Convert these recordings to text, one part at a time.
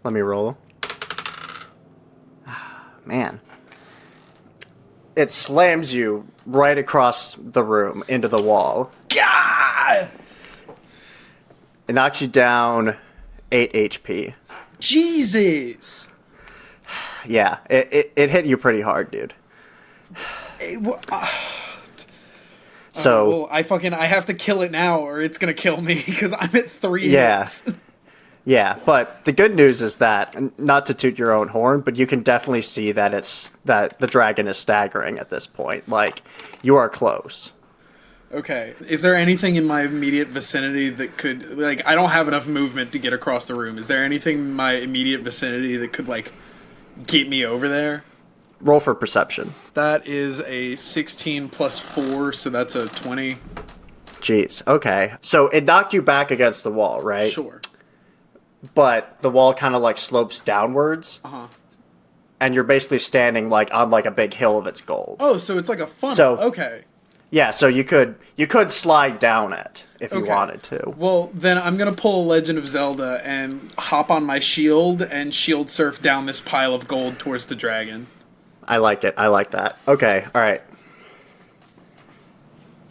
Let me roll. Man. It slams you right across the room into the wall. God! It knocks you down 8 HP. Jesus! Yeah, it hit you pretty hard, dude. So well, I have to kill it now, or it's gonna kill me because I'm at 3 hits. Yeah, but the good news is that, not to toot your own horn, but you can definitely see that that the dragon is staggering at this point. Like, you are close. Okay. Is there anything in my immediate vicinity that could, like, I don't have enough movement to get across the room. Is there anything in my immediate vicinity that could, like, get me over there? Roll for perception. That is a 16 plus 4, so that's a 20. Jeez, okay. So it knocked you back against the wall, right? Sure. But the wall kind of like slopes downwards. Uh-huh. And you're basically standing like on like a big hill of its gold. Oh, so it's like a funnel. So, okay. Yeah, so you could slide down it if you wanted to. Well, then I'm going to pull a Legend of Zelda and hop on my shield and shield surf down this pile of gold towards the dragon. I like it. I like that. Okay, all right.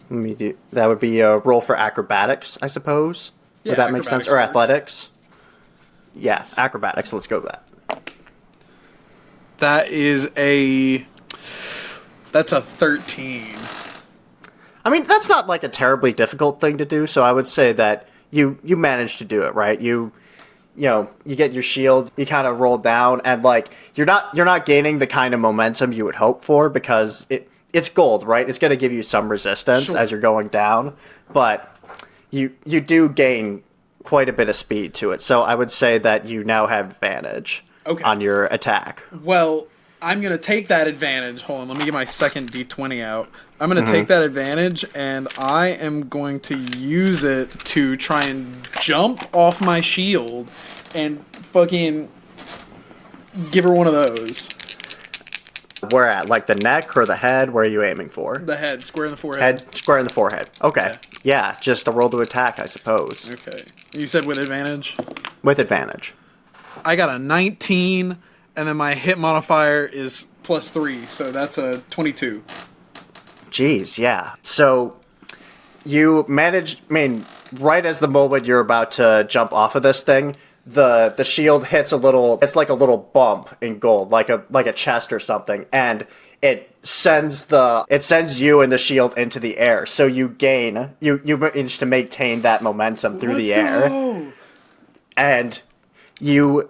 Let me do... That would be a roll for acrobatics, I suppose. Yeah, would that make sense? Or works. athletics? Yes, acrobatics. Let's go with that. That's a 13. I mean, that's not like a terribly difficult thing to do, so I would say that you managed to do it, right? You get your shield, you kind of roll down, and like you're not gaining the kind of momentum you would hope for because it's gold, right? It's going to give you some resistance as you're going down, but you do gain quite a bit of speed to it. So I would say that you now have advantage on your attack. Well, I'm going to take that advantage. Hold on, let me get my second D20 out. I'm going to take that advantage, and I am going to use it to try and jump off my shield and fucking give her one of those. Where at? Like the neck or the head? Where are you aiming for? The head, square in the forehead. Head, square in the forehead. Okay. Yeah, just a roll to attack, I suppose. Okay. You said with advantage? With advantage. I got a 19, and then my hit modifier is plus 3, so that's a 22. Jeez, yeah. So you managed, I mean, right as the moment you're about to jump off of this thing, the shield hits it's like a little bump in gold, like a chest or something, and it sends you and the shield into the air. So you manage to maintain that momentum through the air. Go. And you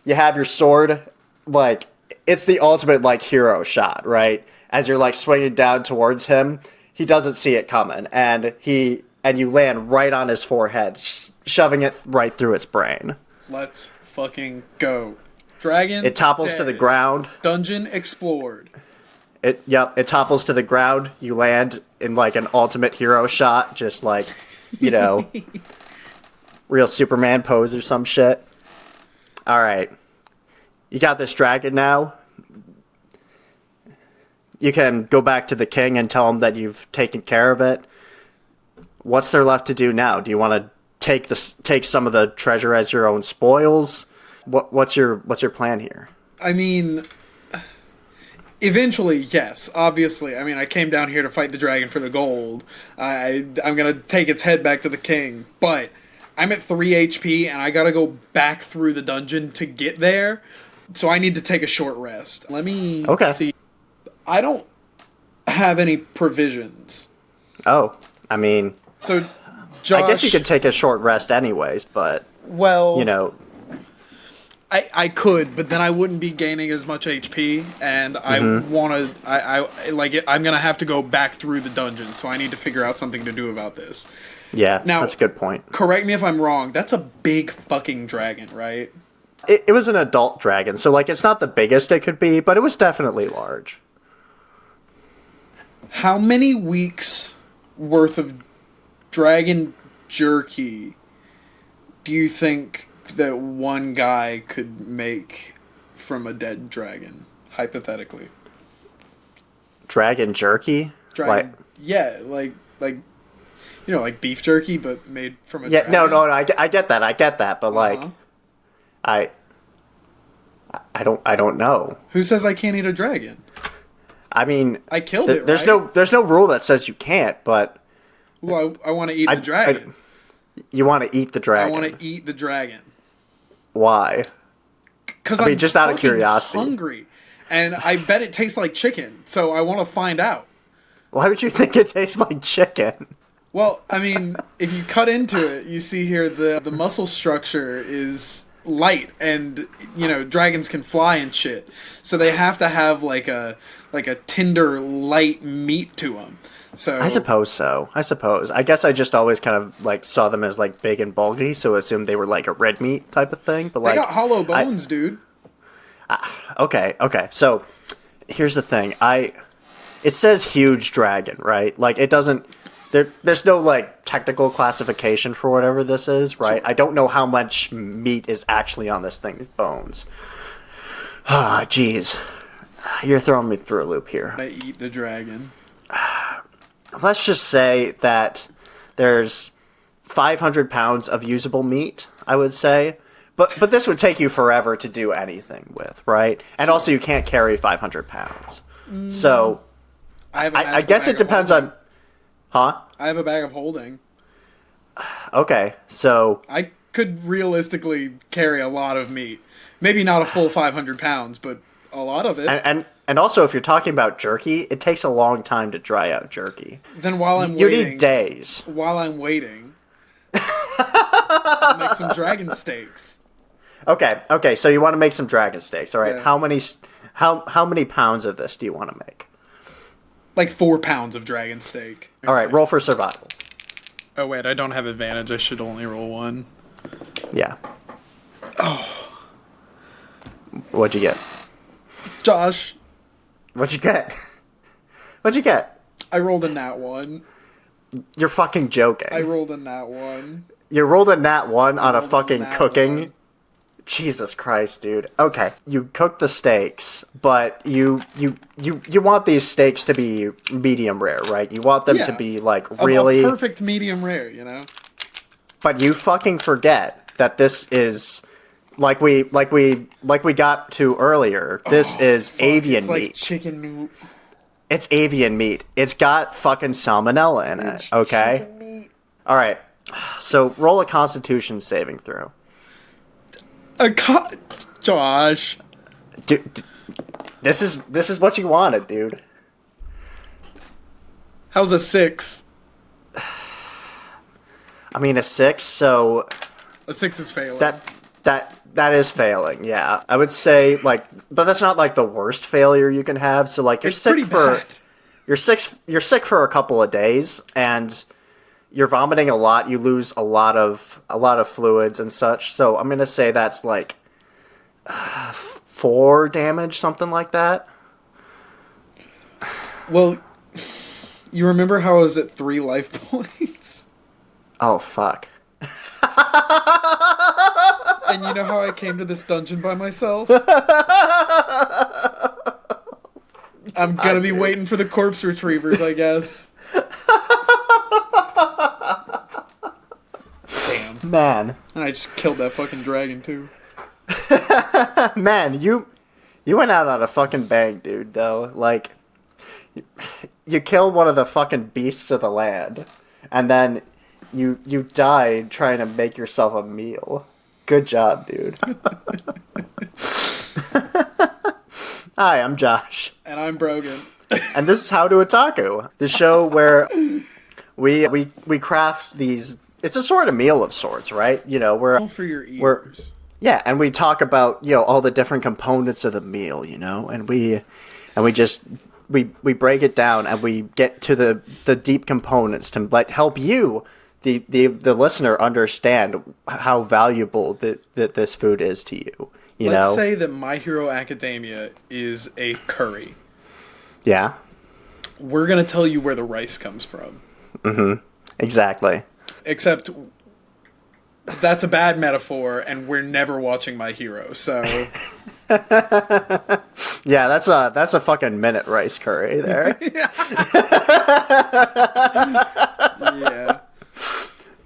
have your sword, like, it's the ultimate, like, hero shot, right? As you're, like, swinging down towards him, he doesn't see it coming, and you land right on his forehead, shoving it right through its brain. Let's fucking go. Dragon It topples to the ground. Dungeon explored. It topples to the ground. You land in, like, an ultimate hero shot, just, like, real Superman pose or some shit. All right. You got this dragon now. You can go back to the king and tell him that you've taken care of it. What's there left to do now? Do you want to take some of the treasure as your own spoils? What's your plan here? I mean, eventually, yes. Obviously, I mean, I came down here to fight the dragon for the gold. I'm gonna take its head back to the king, but I'm at 3 HP and I gotta go back through the dungeon to get there. So I need to take a short rest. Let me see. I don't have any provisions. Oh, I mean... So, Josh... I guess you could take a short rest anyways, but... Well... I could, but then I wouldn't be gaining as much HP, and I want to... I'm going to have to go back through the dungeon, so I need to figure out something to do about this. Yeah, now, that's a good point. Correct me if I'm wrong, that's a big fucking dragon, right? It was an adult dragon, so, like, it's not the biggest it could be, but it was definitely large. How many weeks worth of dragon jerky do you think that one guy could make from a dead dragon, hypothetically? Dragon jerky? Dragon, like beef jerky, but made from a dragon? No, I get that, but like, I I don't know. Who says I can't eat a dragon? I mean, I killed it, there's right? there's no rule that says you can't, but Well, I want to eat the dragon. You want to eat the dragon. I want to eat the dragon. Why? Because I mean, just out of curiosity. Hungry, and I bet it tastes like chicken. So I want to find out. Why would you think it tastes like chicken? Well, I mean, if you cut into it, you see here the muscle structure is light, and dragons can fly and shit. So they have to have like a tender, light meat to them. So I suppose so. I guess I just always kind of like saw them as like big and bulky, so assumed they were like a red meat type of thing. But they got hollow bones, dude. Okay. So here's the thing. It says huge dragon, right? Like it doesn't. There's no like technical classification for whatever this is, right? I don't know how much meat is actually on this thing's bones. Ah, jeez. You're throwing me through a loop here. I eat the dragon. Let's just say that there's 500 pounds of usable meat, I would say. But this would take you forever to do anything with, right? And also you can't carry 500 pounds. So I guess it depends on... Huh? I have a bag of holding. Okay, so... I could realistically carry a lot of meat. Maybe not a full 500 pounds, but a lot of it. And also, if you're talking about jerky, it takes a long time to dry out jerky. Then while I'm you waiting... need days. While I'm waiting... I'll make some dragon steaks. Okay, so you want to make some dragon steaks, all right? Yeah. How many pounds of this do you want to make? Like 4 pounds of dragon steak. All right, roll for survival. Oh, wait, I don't have advantage. I should only roll 1. Yeah. Oh. What'd you get? Josh. What'd you get? What'd you get? I rolled a nat 1. You're fucking joking. I rolled a nat 1. You rolled a nat 1 on a rolled a fucking nat cooking? 1. Jesus Christ, dude. Okay, you cook the steaks, but you want these steaks to be medium rare, right? You want them to be like really a perfect medium rare, you know? But you fucking forget that this is like we got to earlier. This is avian it's like meat. Chicken. It's avian meat. It's got fucking salmonella in it. Okay. Chicken meat. All right. So roll a Constitution saving throw. Josh. Dude, this is what you wanted, dude. How's a 6? I mean a 6. So A 6 is failing. that is failing. Yeah, I would say like, but that's not like the worst failure you can have. So like you're It's sick pretty for bad. you're sick for a couple of days and you're vomiting a lot. You lose a lot of fluids and such. So I'm gonna say that's like 4 damage, something like that. Well, you remember how I was at 3 life points? Oh fuck. And you know how I came to this dungeon by myself? I'm gonna be waiting for the corpse retrievers, I guess. Damn. Man. And I just killed that fucking dragon, too. Man, you went out on a fucking bang, dude, though. Like, you killed one of the fucking beasts of the land, and then you died trying to make yourself a meal. Good job, dude. Hi, I'm Josh. And I'm Brogan. And this is How to Otaku, the show where we craft these... It's a sort of meal of sorts, right? You know, All for your ears. Yeah, and we talk about, all the different components of the meal, and we break it down and we get to the deep components to help you, the listener, understand how valuable that this food is to you. Let's say that My Hero Academia is a curry. Yeah. We're gonna tell you where the rice comes from. Mm-hmm. Exactly. Except that's a bad metaphor, and we're never watching My Hero, so... Yeah, that's a fucking minute rice curry there. Yeah.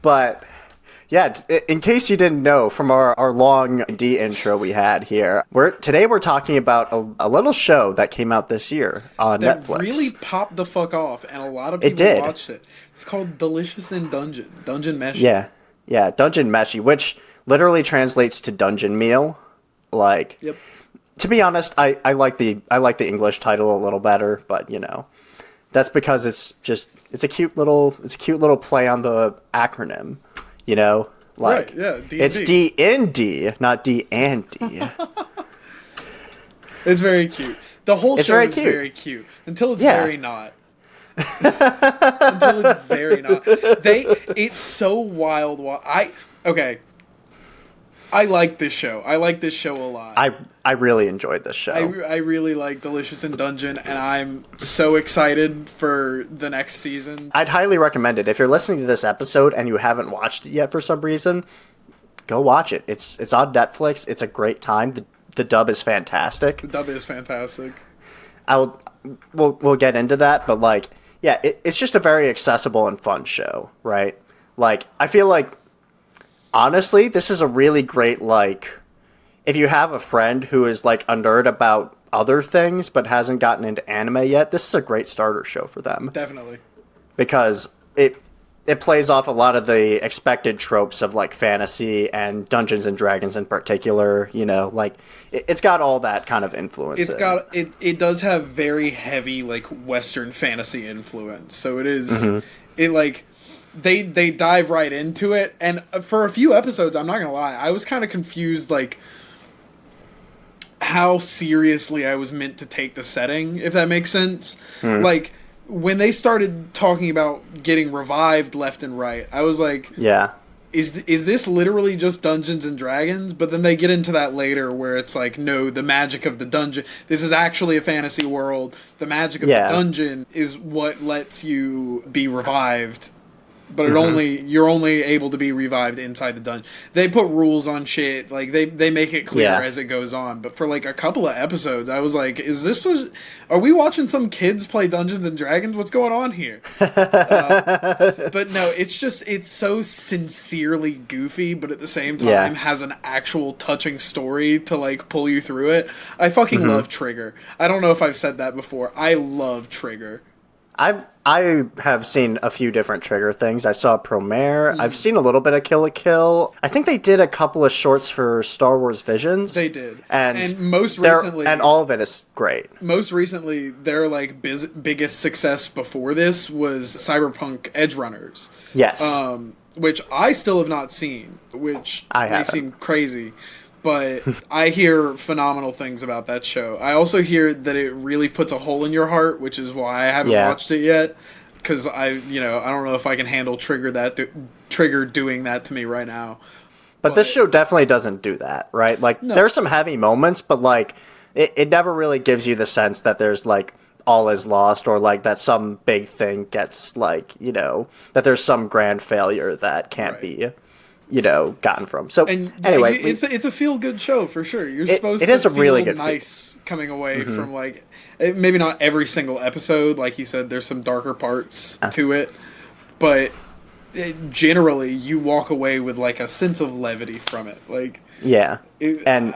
But Yeah, in case you didn't know from our long D intro we had here, today we're talking about a little show that came out this year on That Netflix. really popped the fuck off, and a lot of It people did. watched it. It's called Delicious in Dungeon. Dungeon Meshi. Yeah, Dungeon Meshi, which literally translates to dungeon meal. Like, Yep. to be honest, I like the English title a little better, but you know, that's because it's a cute little play on the acronym. You know, like Right, yeah, D&D. it's D&D, not D and D. It's very cute. The whole It's show very is cute. very cute until it's Yeah. very not. Until it's very not. It's so wild. Okay. I like this show. I like this show a lot. I really enjoyed this show. I really like Delicious in Dungeon, and I'm so excited for the next season. I'd highly recommend it. If you're listening to this episode and you haven't watched it yet for some reason, go watch it. It's on Netflix. It's a great time. The dub is fantastic. The dub is fantastic. We'll get into that, but like, yeah, it's just a very accessible and fun show, right? Like, I feel like, honestly, this is a really great, like, if you have a friend who is like a nerd about other things but hasn't gotten into anime yet, this is a great starter show for them. Definitely. Because it plays off a lot of the expected tropes of like fantasy and Dungeons and Dragons in particular, you know, like it's got all that kind of influence. It does have very heavy like Western fantasy influence. So it is it like they dive right into it, and for a few episodes, I'm not going to lie, I was kind of confused like how seriously I was meant to take the setting, if that makes sense. Like when they started talking about getting revived left and right, I was like, yeah. Is this literally just Dungeons and Dragons? But then they get into that later where it's like, no, the magic of the dungeon. This is actually a fantasy world. The magic of the dungeon is what lets you be revived. But you're only able to be revived inside the dungeon. They put rules on shit, like they make it clear as it goes on. But for like a couple of episodes, I was like, are we watching some kids play Dungeons and Dragons? What's going on here? But no, it's so sincerely goofy, but at the same time has an actual touching story to like pull you through it. I fucking love Trigger. I don't know if I've said that before. I love Trigger. I have seen a few different Trigger things. I saw Promare. I've seen a little bit of Kill la Kill. I think they did a couple of shorts for Star Wars Visions. They did. And most recently... And all of it is great. Most recently, their like biggest success before this was Cyberpunk Edge Runners. Yes. Which I still have not seen, which may seem crazy. But I hear phenomenal things about that show. I also hear that it really puts a hole in your heart, which is why I haven't watched it yet. Because I don't know if I can handle Trigger doing that to me right now. But this show definitely doesn't do that, right? Like, there's some heavy moments, but like, it never really gives you the sense that there's like all is lost, or like that some big thing gets like, you know, that there's some grand failure that can't be, you know, gotten from. So anyway, it's a feel good show for sure. You're supposed it to is a feel really good nice coming away from like maybe not every single episode, like you said. There's some darker parts to it, but generally you walk away with like a sense of levity from it. Like and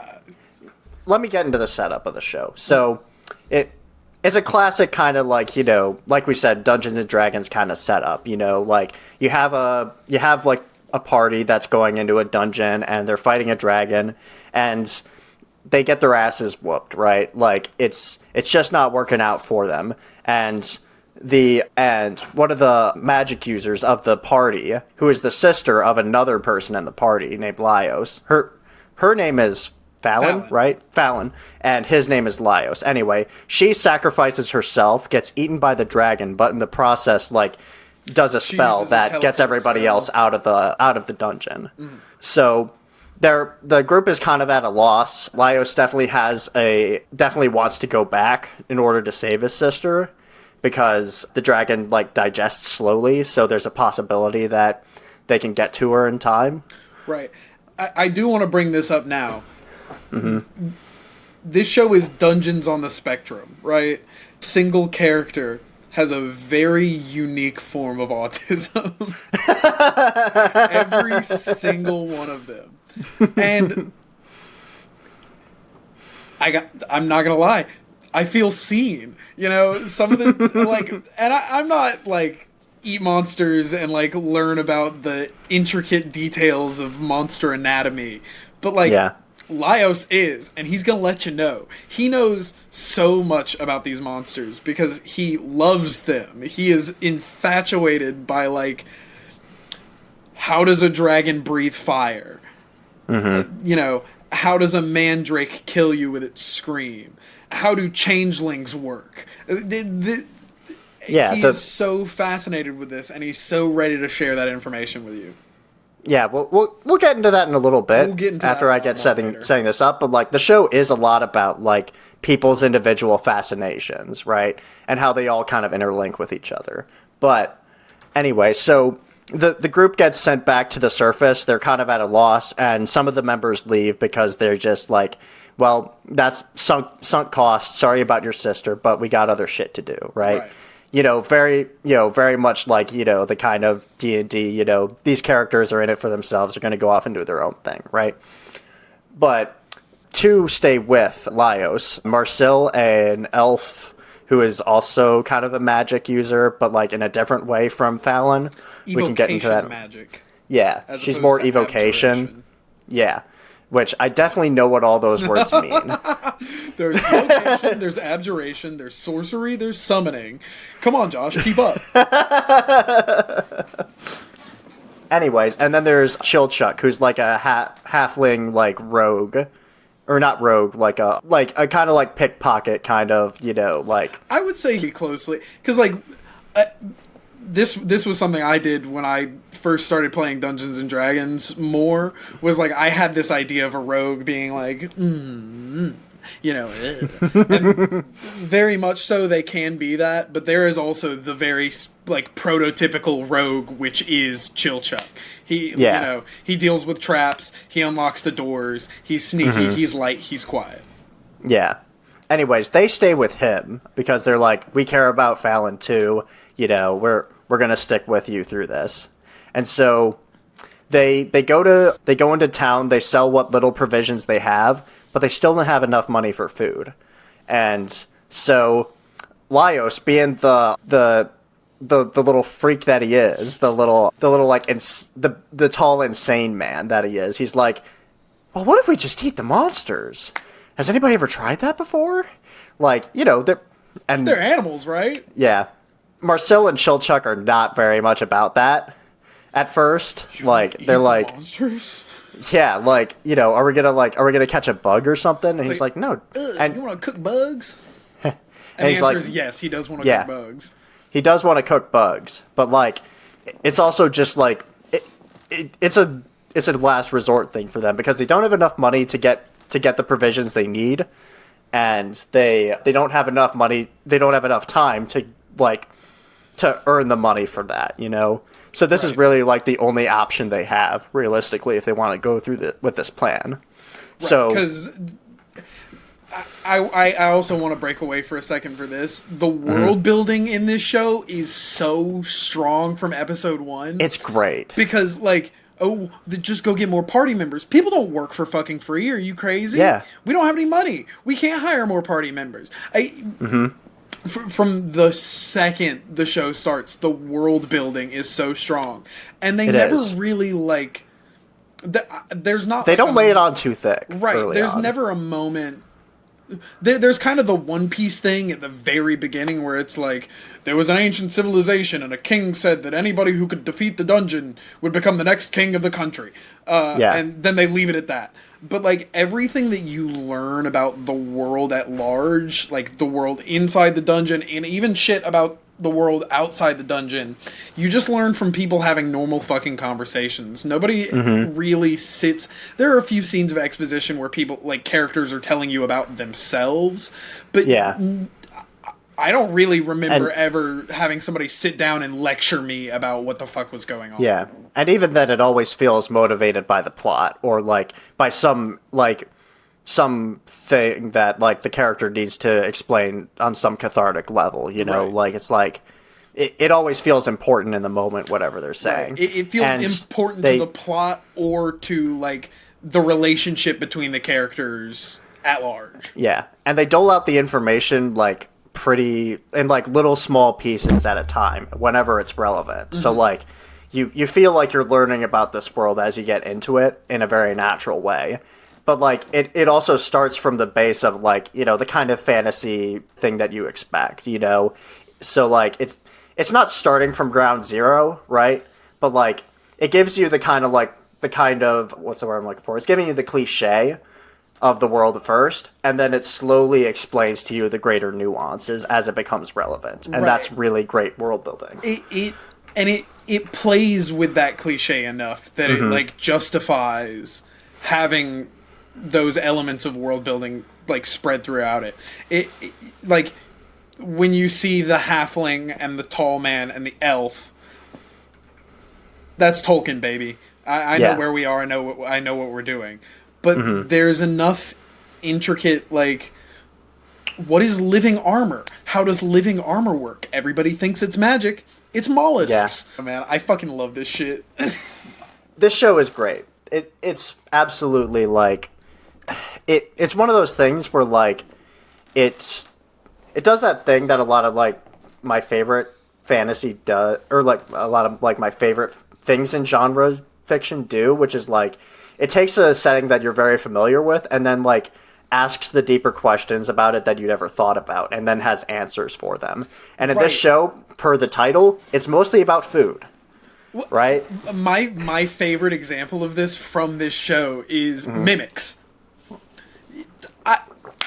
let me get into the setup of the show. So it's a classic kind of like, you know, like we said, Dungeons and Dragons kind of setup. You know, like you have like a party that's going into a dungeon and they're fighting a dragon and they get their asses whooped, right? Like it's just not working out for them. And one of the magic users of the party, who is the sister of another person in the party named Laios, her name is Fallon, right? Fallon. And his name is Laios. Anyway, she sacrifices herself, gets eaten by the dragon, but in the process, like, does a spell that gets everybody else out of the dungeon. So the group is kind of at a loss. Laios definitely wants to go back in order to save his sister, because the dragon like digests slowly, so there's a possibility that they can get to her in time. Right. I do want to bring this up now. This show is Dungeons on the Spectrum, right? Single character has a very unique form of autism. Every single one of them. And I'm not gonna lie, I feel seen. You know, some of the like, and I'm not like eat monsters and like learn about the intricate details of monster anatomy, but like Laios is, and he's gonna let you know. He knows so much about these monsters because he loves them. He is infatuated by like, how does a dragon breathe fire? You know, how does a mandrake kill you with its scream? How do changelings work? He's so fascinated with this, and he's so ready to share that information with you. Yeah, we'll get into that in a little bit. We'll get into after that I get setting this up. But like the show is a lot about like people's individual fascinations, right, and how they all kind of interlink with each other. But anyway, so the group gets sent back to the surface. They're kind of at a loss, and some of the members leave because they're just like, well, that's sunk cost. Sorry about your sister, but we got other shit to do, right? Very much like, the kind of D&D, these characters are in it for themselves. They're going to go off and do their own thing, right? But two stay with Laios. Marcel, an elf who is also kind of a magic user, but like in a different way from Fallon. Evocation we can get into that. Magic. Yeah, she's more evocation. Abjuration. Yeah, which I definitely know what all those words mean. There's evocation, there's abjuration, there's sorcery, there's summoning. Come on, Josh, keep up. Anyways, and then there's Chilchuck, who's like a halfling, like rogue, or not rogue, like a kind of like pickpocket kind of, like. I would say he closely, because like this was something I did when I first started playing Dungeons and Dragons more. Was like I had this idea of a rogue being like, and very much so they can be that, but there is also the very like prototypical rogue, which is Chilchuck. He he deals with traps, he unlocks the doors, he's sneaky, he's light, he's quiet. Yeah. Anyways, they stay with him because they're like, we care about Fallon too. We're gonna stick with you through this. And so they go into town, they sell what little provisions they have, but they still don't have enough money for food. And so Laios, being the little freak that he is, the tall insane man that he is, he's like, well, what if we just eat the monsters? Has anybody ever tried that before? Like, they're animals, right? Yeah. Marcel and Chilchuck are not very much about that at first. They're like, monsters? Yeah, like, are we gonna catch a bug or something? And he's like, no. And you want to cook bugs? And the he's answer like, is yes, he does want to cook bugs. He does want to cook bugs, but like, it's also just like it's a last resort thing for them because they don't have enough money to get the provisions they need, and they don't have enough money. They don't have enough time to earn the money for that, So this is really like the only option they have realistically if they want to go through with this plan. Right, so because I also want to break away for a second for this. The world building in this show is so strong from episode 1. It's great because just go get more party members. People don't work for fucking free. Are you crazy? Yeah, we don't have any money. We can't hire more party members. From the second the show starts, the world building is so strong, and they never really like. There's not. They don't lay it on too thick. Right. There's never a moment. There's kind of the One Piece thing at the very beginning where it's like there was an ancient civilization and a king said that anybody who could defeat the dungeon would become the next king of the country. And then they leave it at that. But like everything that you learn about the world at large, like the world inside the dungeon and even shit about the world outside the dungeon, you just learn from people having normal fucking conversations. Nobody really sits. There are a few scenes of exposition where people, like characters, are telling you about themselves, but I don't really remember ever having somebody sit down and lecture me about what the fuck was going on. Yeah, and even then, it always feels motivated by the plot or like by some like something that like the character needs to explain on some cathartic level, you know, Right. like it's like it always feels important in the moment, whatever they're saying. Right. It feels And important they- to the plot or to like the relationship between the characters at large. Yeah, and they dole out the information like pretty in like little small pieces at a time whenever it's relevant. So like you feel like you're learning about this world as you get into it in a very natural way. But like it also starts from the base of like, you know, the kind of fantasy thing that you expect, you know. So like it's not starting from ground zero, right? But like it gives you the kind of what's the word I'm looking for? It's giving you the cliche of the world first, and then it slowly explains to you the greater nuances as it becomes relevant. And Right. that's really great world building. It plays with that cliche enough that it like justifies having those elements of world building like spread throughout it. It like when you see the halfling and the tall man and the elf, that's Tolkien, baby. I know Yeah. where we are. I know what we're doing. But there's enough intricate, like, what is living armor? How does living armor work? Everybody thinks it's magic. It's mollusks. Oh, man, I fucking love this shit. This show is great. It's absolutely like it's one of those things where like it does that thing that a lot of like my favorite fantasy does, or like a lot of like my favorite things in genre fiction do, which is like it takes a setting that you're very familiar with and then like asks the deeper questions about it that you never thought about and then has answers for them. And in Right. this show, per the title, it's mostly about food. Right? My favorite example of this from this show is mimics.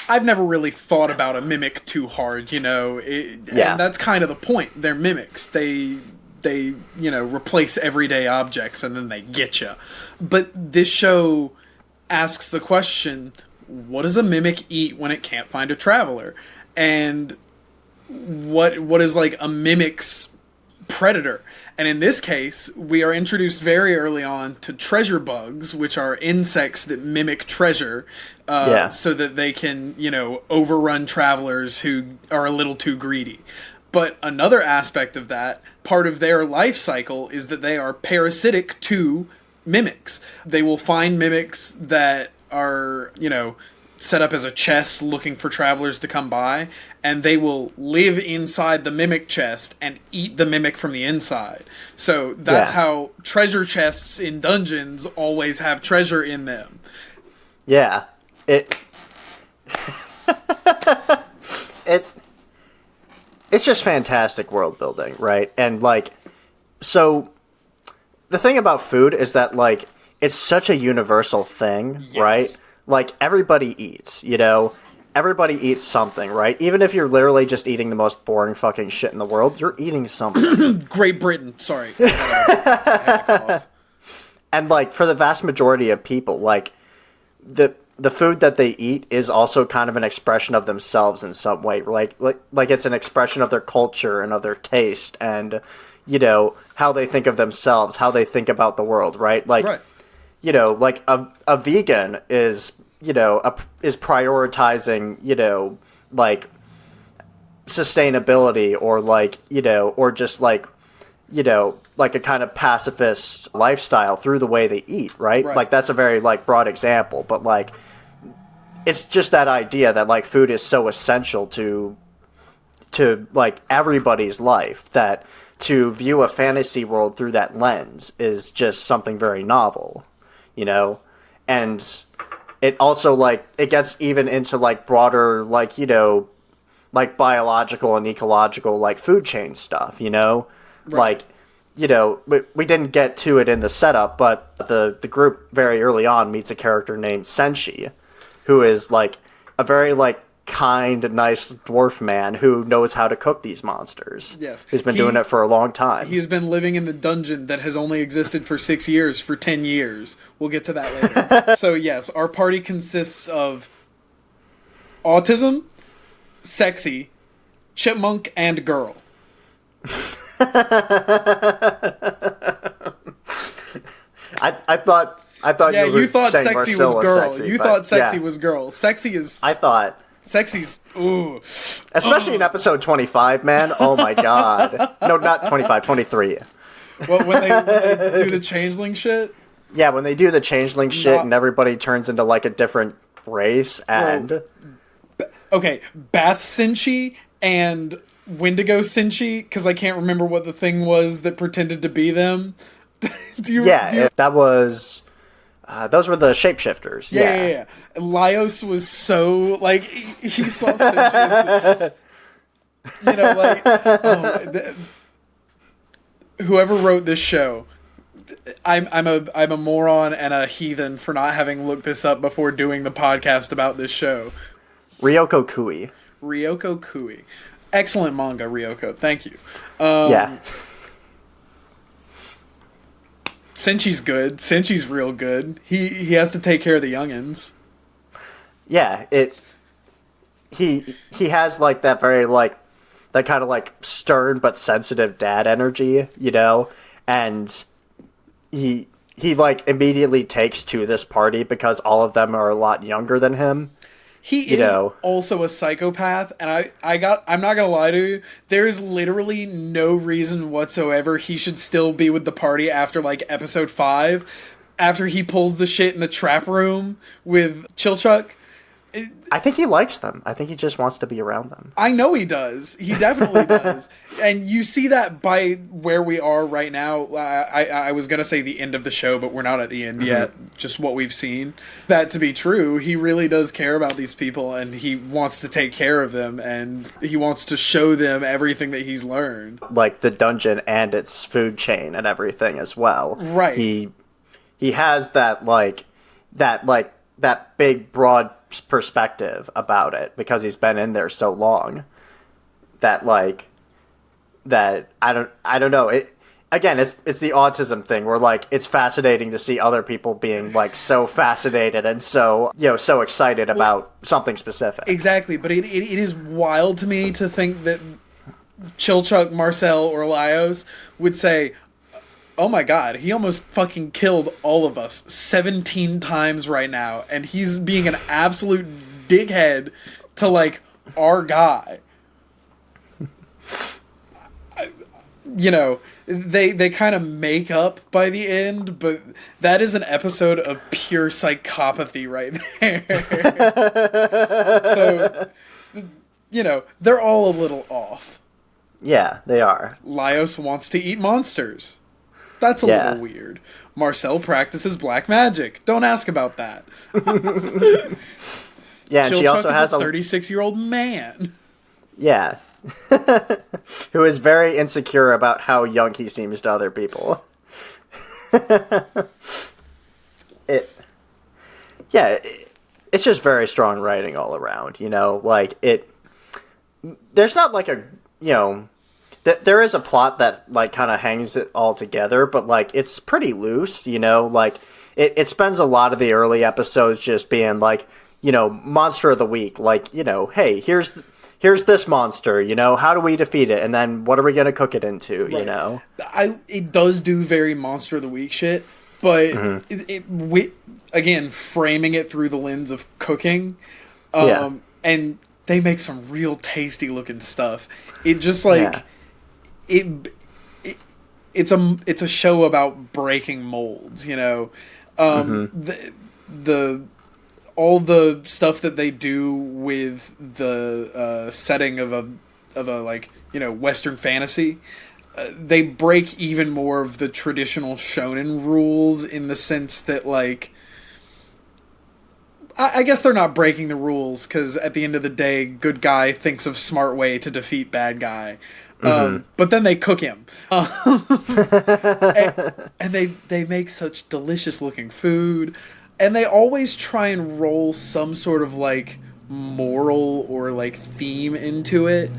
I've never really thought about a mimic too hard, you know. Yeah. And that's kind of the point. They're mimics. They replace everyday objects and then they get you. But this show asks the question, what does a mimic eat when it can't find a traveler? And what is like a mimic's predator? And in this case, we are introduced very early on to treasure bugs, which are insects that mimic treasure, so that they can, overrun travelers who are a little too greedy. But another aspect of that, part of their life cycle, is that they are parasitic to mimics. They will find mimics that are, set up as a chest looking for travelers to come by, and they will live inside the mimic chest and eat the mimic from the inside. So that's how treasure chests in dungeons always have treasure in them. Yeah. It's just fantastic world building, right? And like, so the thing about food is that like it's such a universal thing, right? Like everybody eats, everybody eats something, right? Even if you're literally just eating the most boring fucking shit in the world, you're eating something. Great Britain, sorry. I had to cough. And like for the vast majority of people, like the food that they eat is also kind of an expression of themselves in some way. Like it's an expression of their culture and of their taste and, how they think of themselves, how they think about the world, right? Like, Right. Like a vegan is, is prioritizing, like sustainability or like, or just like, like a kind of pacifist lifestyle through the way they eat, right? Right. Like that's a very like broad example, but like it's just that idea that like food is so essential to like everybody's life that to view a fantasy world through that lens is just something very novel, and it also like it gets even into like broader like like biological and ecological like food chain stuff, Right. like we didn't get to it in the setup, but the group very early on meets a character named Senshi, who is like a very like kind, nice dwarf man who knows how to cook these monsters. Yes. Who's been doing it for a long time. He has been living in the dungeon that has only existed for 6 years, for 10 years. We'll get to that later. So yes, our party consists of autism, sexy, chipmunk, and girl. I thought I thought Yeah, you were you thought saying sexy Marcella was girl. sexy, You but thought sexy yeah. was girl. Sexy is I thought, sexy's ooh. especially in episode 25, man. Oh my god. No, not 25, 23. Well, when they do the changeling shit. Yeah, when they do the changeling shit Not- and everybody turns into like a different race and Okay, Bath Sinchi and Wendigo Sinchi, because I can't remember what the thing was that pretended to be them. do you? that was those were the shapeshifters. Yeah. Laios was so like he saw Sinchi as the, whoever wrote this show. I'm a moron and a heathen for not having looked this up before doing the podcast about this show. Ryoko Kui. Ryoko Kui. Excellent manga, Ryoko. Thank you. Yeah. Sinchi's good. Sinchi's real good. He has to take care of the youngins. Yeah, he has like that very like that kind of like stern but sensitive dad energy, you know? And he like immediately takes to this party because all of them are a lot younger than him. He is also a psychopath, and I'm not gonna lie to you, there is literally no reason whatsoever he should still be with the party after like episode 5, after he pulls the shit in the trap room with Chilchuck. I think he likes them. I think he just wants to be around them. I know he does. He definitely does. And you see that by where we are right now. I was going to say the end of the show, but we're not at the end yet. Just what we've seen. That to be true, he really does care about these people, and he wants to take care of them, and he wants to show them everything that he's learned. Like the dungeon and its food chain and everything as well. Right. He has that big broad perspective about it because he's been in there so long that I don't know it again. It's the autism thing where like it's fascinating to see other people being like so fascinated and so so excited about something specific. Exactly, but it is wild to me to think that Chilchuck, Marcel, or Laios would say, oh my god, he almost fucking killed all of us 17 times right now, and he's being an absolute dickhead to, like, our guy. They kind of make up by the end, but that is an episode of pure psychopathy right there. So, they're all a little off. Yeah, they are. Laios wants to eat monsters. That's a little weird. Marcel practices black magic. Don't ask about that. Yeah, and she also has a 36-year-old man. Yeah. Who is very insecure about how young he seems to other people. It's just very strong writing all around, there's not like a, there is a plot that like kind of hangs it all together, but like it's pretty loose, it spends a lot of the early episodes just being like, monster of the week, like, hey, here's this monster, how do we defeat it, and then what are we gonna cook it into, right. It does do very monster of the week shit, but again, framing it through the lens of cooking, and they make some real tasty looking stuff. It just like it's a show about breaking molds, the all the stuff that they do with the setting of a like, Western fantasy, they break even more of the traditional shonen rules in the sense that, like, I guess they're not breaking the rules because at the end of the day, good guy thinks of smart way to defeat bad guy. But then they cook him. And they make such delicious looking food. And they always try and roll some sort of, like, moral or, like, theme into it.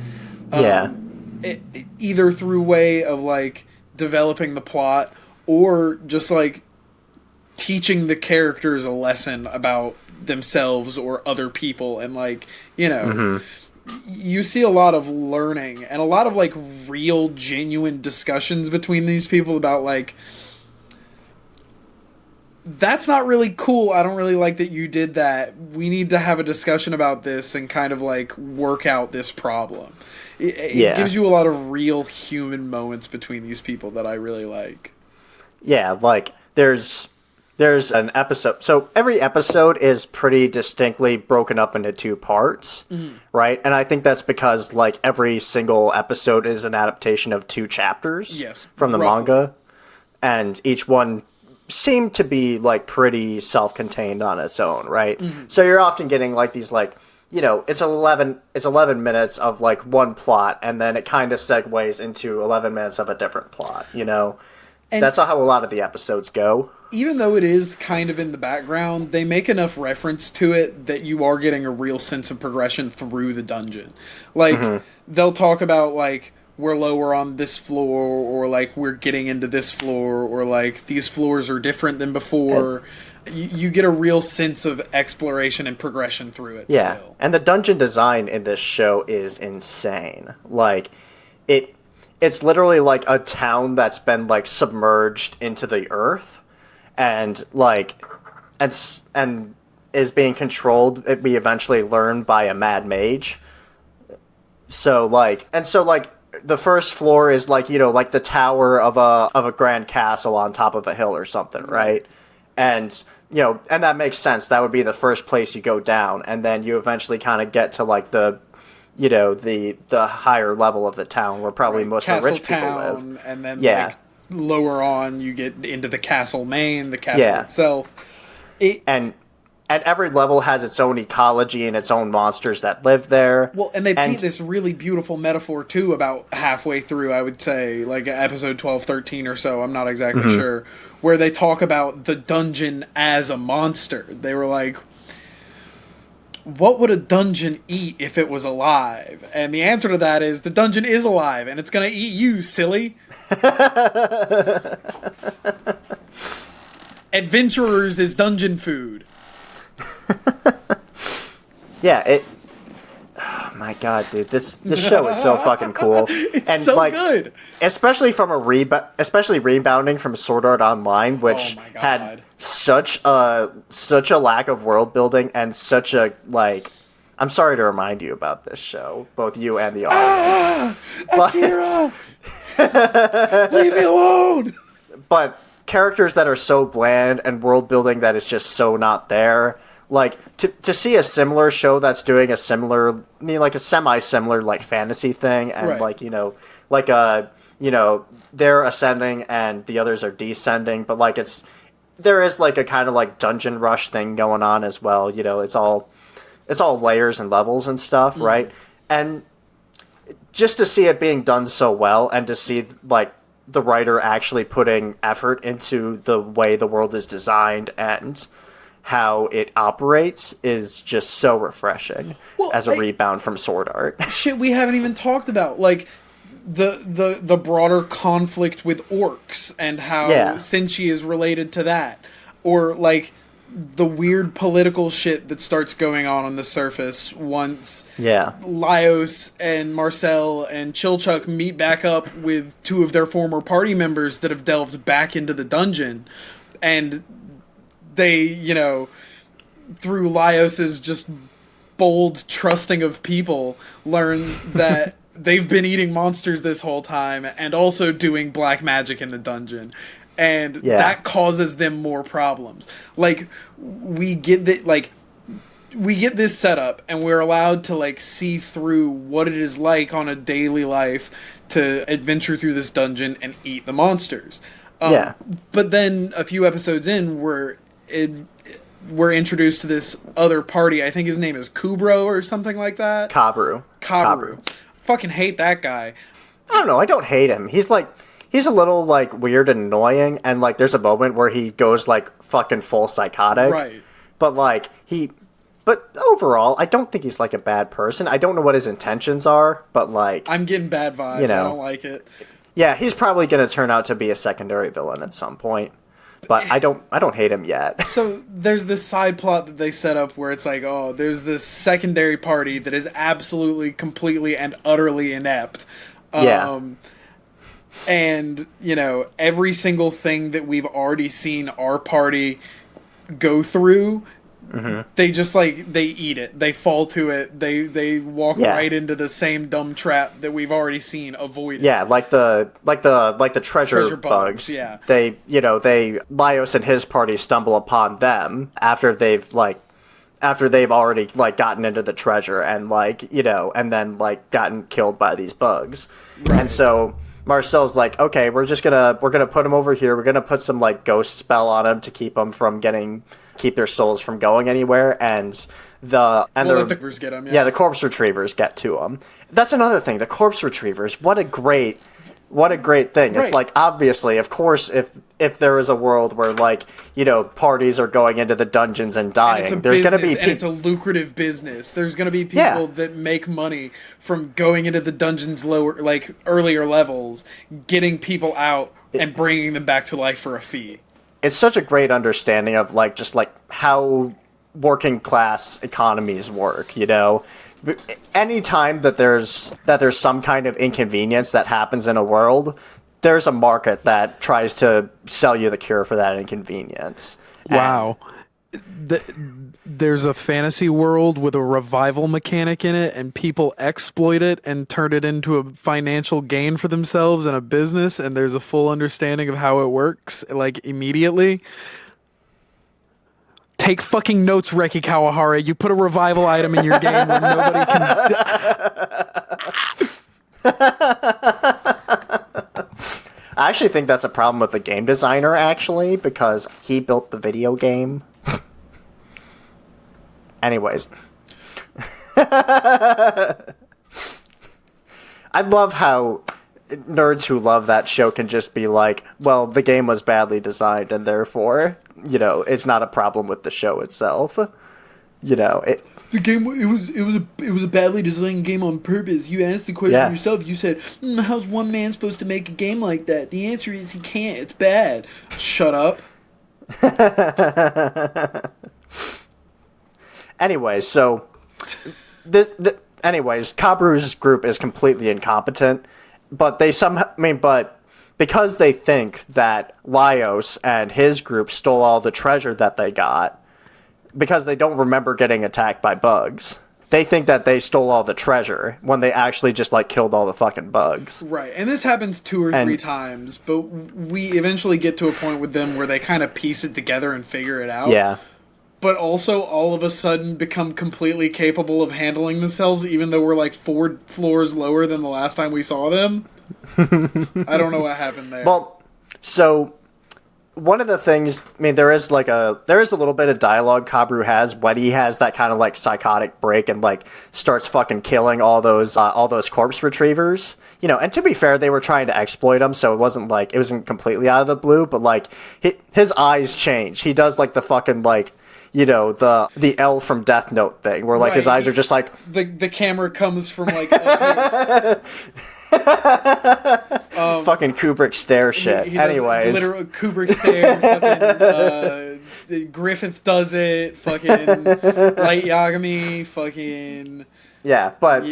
Either through way of, like, developing the plot or just, like, teaching the characters a lesson about themselves or other people. And, like, you see a lot of learning and a lot of, like, real, genuine discussions between these people about, like, That's not really cool. I don't really like that you did that. We need to have a discussion about this and kind of like work out this problem. It gives you a lot of real human moments between these people that I really like. Yeah, like there's an episode. So every episode is pretty distinctly broken up into two parts, right? And I think that's because like every single episode is an adaptation of two chapters from the manga, and each one seemed to be like pretty self-contained on its own, right? So you're often getting like these like, you know, it's 11 minutes of like one plot, and then it kind of segues into 11 minutes of a different plot, you know. And that's how a lot of the episodes go. Even though it is kind of in the background, they make enough reference to it that you are getting a real sense of progression through the dungeon. Like, they'll talk about, like, we're lower on this floor, or, like, we're getting into this floor, or, like, these floors are different than before. You get a real sense of exploration and progression through it still. And the dungeon design in this show is insane. Like, it's literally like a town that's been like submerged into the earth, and like and is being controlled. We eventually learn by a mad mage. So like the first floor is like, you know, like the tower of a grand castle on top of a hill or something, right? And you know, and that makes sense. That would be the first place you go down, and then you eventually kind of get to like the, you know, the higher level of the town where probably most of the rich people live. And then like lower on you get into the castle main, the castle itself. And every level has its own ecology and its own monsters that live there. Well, and they paint this really beautiful metaphor too about halfway through, I would say, like episode 12, 13 or so, I'm not exactly sure, where they talk about the dungeon as a monster. They were like, what would a dungeon eat if it was alive? And the answer to that is the dungeon is alive, and it's going to eat you, silly. Adventurers is dungeon food. Oh my god, dude, this show is so fucking cool. It's so like, good. Especially from especially rebounding from Sword Art Online, which had such a lack of world building and such a like. I'm sorry to remind you about this show, both you and the audience. Akira, leave me alone. But characters that are so bland and world building that is just so not there. Like, to see a similar show that's doing a similar, like a semi-similar, like, fantasy thing, and, like, you know, like, you know, they're ascending and the others are descending, but, like, there is, like, a kind of, like, dungeon rush thing going on as well, you know, it's all layers and levels and stuff, right? And just to see it being done so well, and to see, like, the writer actually putting effort into the way the world is designed and how it operates is just so refreshing as a rebound from Sword Art. Shit, we haven't even talked about like the broader conflict with orcs and how Senshi is related to that, or like the weird political shit that starts going on the surface once Laios and Marcel and Chilchuck meet back up with two of their former party members that have delved back into the dungeon, and they, you know, through Laios's just bold trusting of people, learn that they've been eating monsters this whole time and also doing black magic in the dungeon. And that causes them more problems. Like, we get this setup, and we're allowed to, like, see through what it is like on a daily life to adventure through this dungeon and eat the monsters. But then a few episodes in, we're introduced to this other party. I think his name is Kubro or something like that. Kabru. Fucking hate that guy. I don't know. I don't hate him. He's a little like weird and annoying, and like there's a moment where he goes like fucking full psychotic. Right. But but overall, I don't think he's like a bad person. I don't know what his intentions are, but like I'm getting bad vibes. You know, I don't like it. Yeah, he's probably going to turn out to be a secondary villain at some point. But I don't hate him yet. So there's this side plot that they set up where it's like, oh, there's this secondary party that is absolutely, completely, and utterly inept. And, you know, every single thing that we've already seen our party go through, they just, like, they eat it. They fall to it. They walk right into the same dumb trap that we've already seen avoided. Yeah, like the treasure bugs. Yeah. They Laios and his party stumble upon them after they've already like gotten into the treasure and like, you know, and then like gotten killed by these bugs. Right. And so Marcel's like, okay, we're gonna put them over here. We're gonna put some like ghost spell on them to keep their souls from going anywhere. And the retrievers get them. Yeah, the corpse retrievers get to them. That's another thing. The corpse retrievers. What a great thing. It's like, obviously, of course, if there is a world where, like, you know, parties are going into the dungeons and dying, there's going to be... And it's a lucrative business. There's going to be people that make money from going into the dungeons earlier levels, getting people out, and bringing them back to life for a fee. It's such a great understanding of, like, just, like, how working class economies work, you know? Anytime that there's some kind of inconvenience that happens in a world, there's a market that tries to sell you the cure for that inconvenience. Wow. There's a fantasy world with a revival mechanic in it, and people exploit it and turn it into a financial gain for themselves and a business, and there's a full understanding of how it works, like, immediately. Take fucking notes, Reki Kawahara. You put a revival item in your game where nobody can... I actually think that's a problem with the game designer, actually, because he built the video game. Anyways. I love how nerds who love that show can just be like, well, the game was badly designed and therefore, you know, it's not a problem with the show itself. You know, the game, it was a badly designed game on purpose. You asked the question yourself. You said, how's one man supposed to make a game like that? The answer is he can't. It's bad. Shut up. Anyways, so Kabru's group is completely incompetent, but because they think that Laios and his group stole all the treasure that they got, because they don't remember getting attacked by bugs, they think that they stole all the treasure when they actually just, like, killed all the fucking bugs. Right, and this happens 2 or 3 times, but we eventually get to a point with them where they kind of piece it together and figure it out. Yeah. But also, all of a sudden, become completely capable of handling themselves, even though we're, like, 4 floors lower than the last time we saw them. I don't know what happened there. Well, so... one of the things, I mean, there is a little bit of dialogue Kabru has when he has that kind of like psychotic break and like starts fucking killing all those corpse retrievers, you know. And to be fair, they were trying to exploit him, so it wasn't completely out of the blue. But like his eyes change. He does like the fucking like, you know, the L from Death Note thing where like his eyes are just like the camera comes from like fucking Kubrick stare shit. He Anyways, literal Kubrick stare. Fucking Griffith does it. Fucking Light Yagami. Fucking yeah, but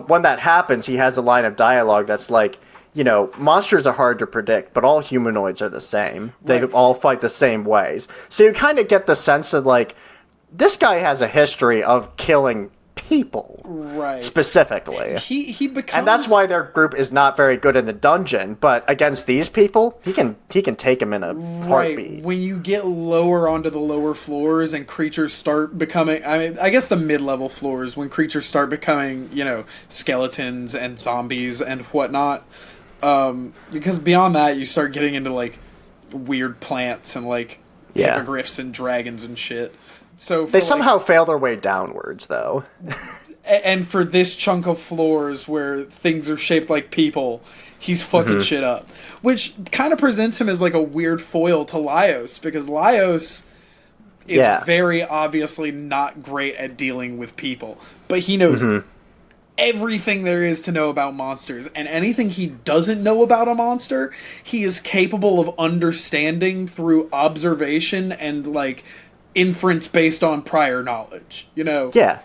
when that happens, he has a line of dialogue that's like, you know, monsters are hard to predict, but all humanoids are the same. They all fight the same ways. So you kind of get the sense that, like, this guy has a history of killing people. Right. Specifically. He becomes... And that's why their group is not very good in the dungeon, but against these people, he can take them in a heartbeat. Right. When you get lower onto the lower floors and creatures start becoming... I mean, I guess the mid-level floors, when creatures start becoming, you know, skeletons and zombies and whatnot... because beyond that, you start getting into, like, weird plants and, like, hippogriffs and dragons and shit. So they somehow fail their way downwards, though. And for this chunk of floors where things are shaped like people, he's fucking shit up. Which kind of presents him as, like, a weird foil to Laios, because Laios is very obviously not great at dealing with people. But he knows everything there is to know about monsters, and anything he doesn't know about a monster, he is capable of understanding through observation and, like, inference based on prior knowledge, you know? Yeah.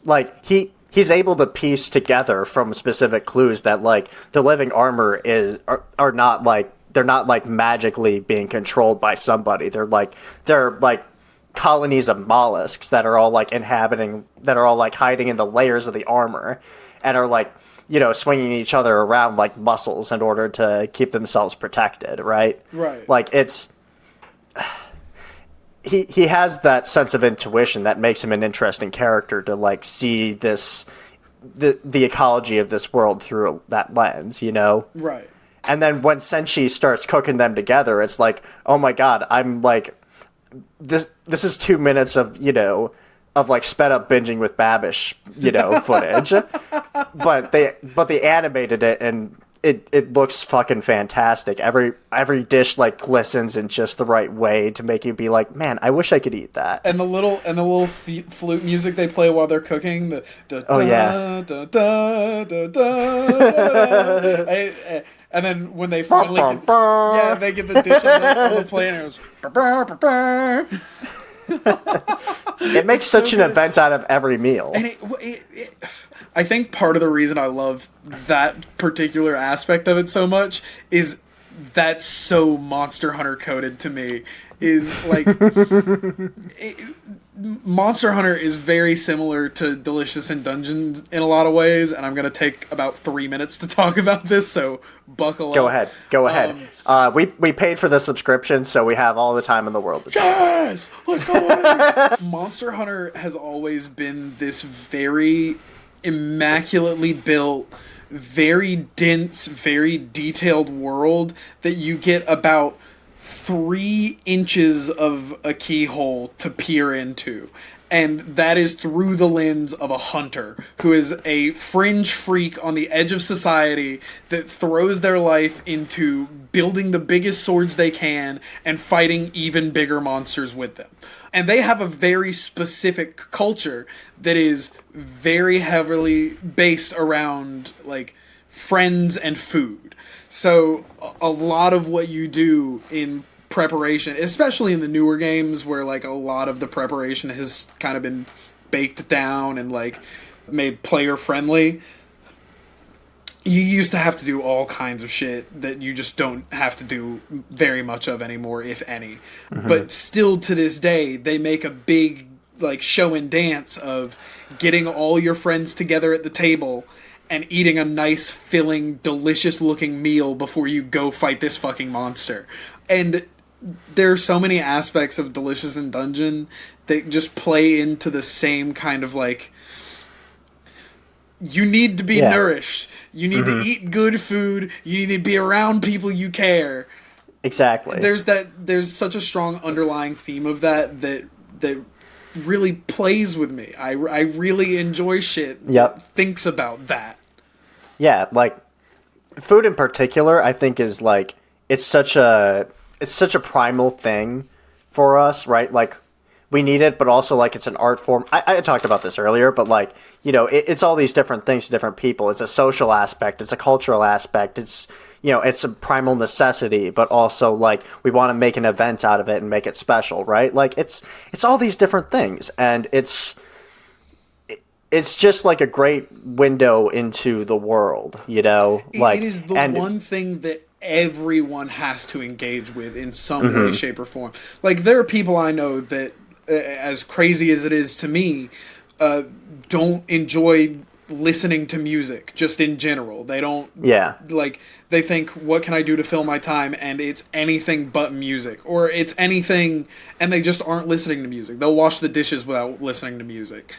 Like, he he's able to piece together from specific clues that like the living armor are not like they're not like magically being controlled by somebody. They're like colonies of mollusks that are all like hiding in the layers of the armor and are like, you know, swinging each other around like muscles in order to keep themselves protected, right? Right. Like it's he has that sense of intuition that makes him an interesting character to like see the ecology of this world through that lens, you know? Right. And then when Senshi starts cooking them together, it's like, oh my god, I'm like this is 2 minutes of, you know, of like sped up binging with Babish, you know, footage. but they animated it and it looks fucking fantastic. Every dish like glistens in just the right way to make you be like, man, I wish I could eat that. And the little flute music they play while they're cooking. The da, Oh, da, yeah. da, da, da, da, da. And then when they finally they get the dish on the plate and it goes "Ba, ba, ba, ba." It makes such an event out of every meal. And I think part of the reason I love that particular aspect of it so much is that's so Monster Hunter coded to me. Is like Monster Hunter is very similar to Delicious in Dungeons in a lot of ways, and I'm gonna take about 3 minutes to talk about this, so buckle up. Go ahead. We paid for the subscription, so we have all the time in the world to talk. Yes, let's go. Monster Hunter has always been this very immaculately built, very dense, very detailed world that you get about 3 inches of a keyhole to peer into. And that is through the lens of a hunter who is a fringe freak on the edge of society that throws their life into building the biggest swords they can and fighting even bigger monsters with them. And they have a very specific culture that is very heavily based around like friends and food. So a lot of what you do in preparation, especially in the newer games where like a lot of the preparation has kind of been baked down and like made player friendly, you used to have to do all kinds of shit that you just don't have to do very much of anymore, if any. Mm-hmm. But still to this day, they make a big like show and dance of getting all your friends together at the table and eating a nice, filling, delicious-looking meal before you go fight this fucking monster. And there are so many aspects of Delicious in Dungeon that just play into the same kind of, like, you need to be nourished. You need to eat good food. You need to be around people you care. Exactly. There's such a strong underlying theme of that really plays with me. I really enjoy shit that thinks about that. Yeah, like food in particular, I think is like it's such a primal thing for us, right? Like we need it, but also like it's an art form. I talked about this earlier, but like, you know, it's all these different things to different people. It's a social aspect, it's a cultural aspect, it's, you know, it's a primal necessity, but also like we want to make an event out of it and make it special, right? Like it's all these different things, and it's just like a great window into the world, you know? Like it is the one thing that everyone has to engage with in some way, shape, or form. Like there are people I know that, as crazy as it is to me, don't enjoy listening to music just in general. They don't like, they think, what can I do to fill my time? And it's anything but music, or it's anything, and they just aren't listening to music. They'll wash the dishes without listening to music.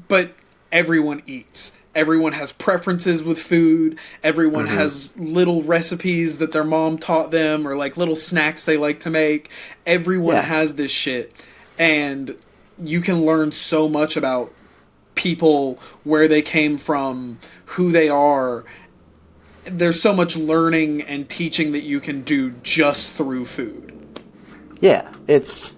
But everyone eats. Everyone has preferences with food. Everyone has little recipes that their mom taught them, or like little snacks they like to make. Everyone has this shit. And you can learn so much about people, where they came from, who they are. There's so much learning and teaching that you can do just through food. Yeah, it's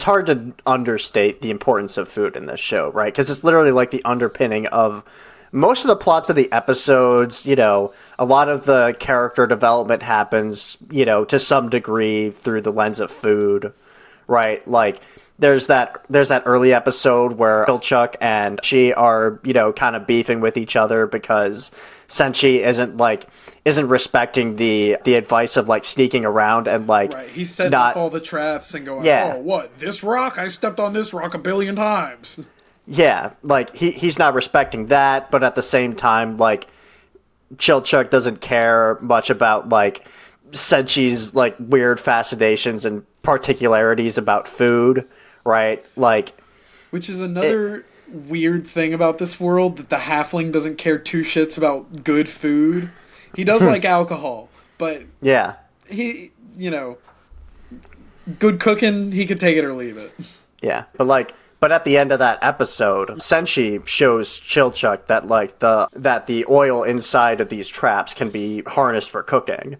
hard to understate the importance of food in this show, right? Because it's literally like the underpinning of most of the plots of the episodes. You know, a lot of the character development happens, you know, to some degree through the lens of food, right? Like there's that early episode where Pilchuck and she are, kind of beefing with each other because Senshi isn't respecting the advice of like sneaking around and like Right, he's setting up all the traps and going, oh, what, this rock? I stepped on this rock 1 billion times. Yeah, like he's not respecting that, but at the same time, like Chilchuck doesn't care much about like Senshi's like weird fascinations and particularities about food, right? Like, which is another weird thing about this world, that the halfling doesn't care two shits about good food. He does like alcohol, but yeah, he, good cooking, he could take it or leave it. Yeah, but at the end of that episode, Senshi shows Chilchuck that like that the oil inside of these traps can be harnessed for cooking.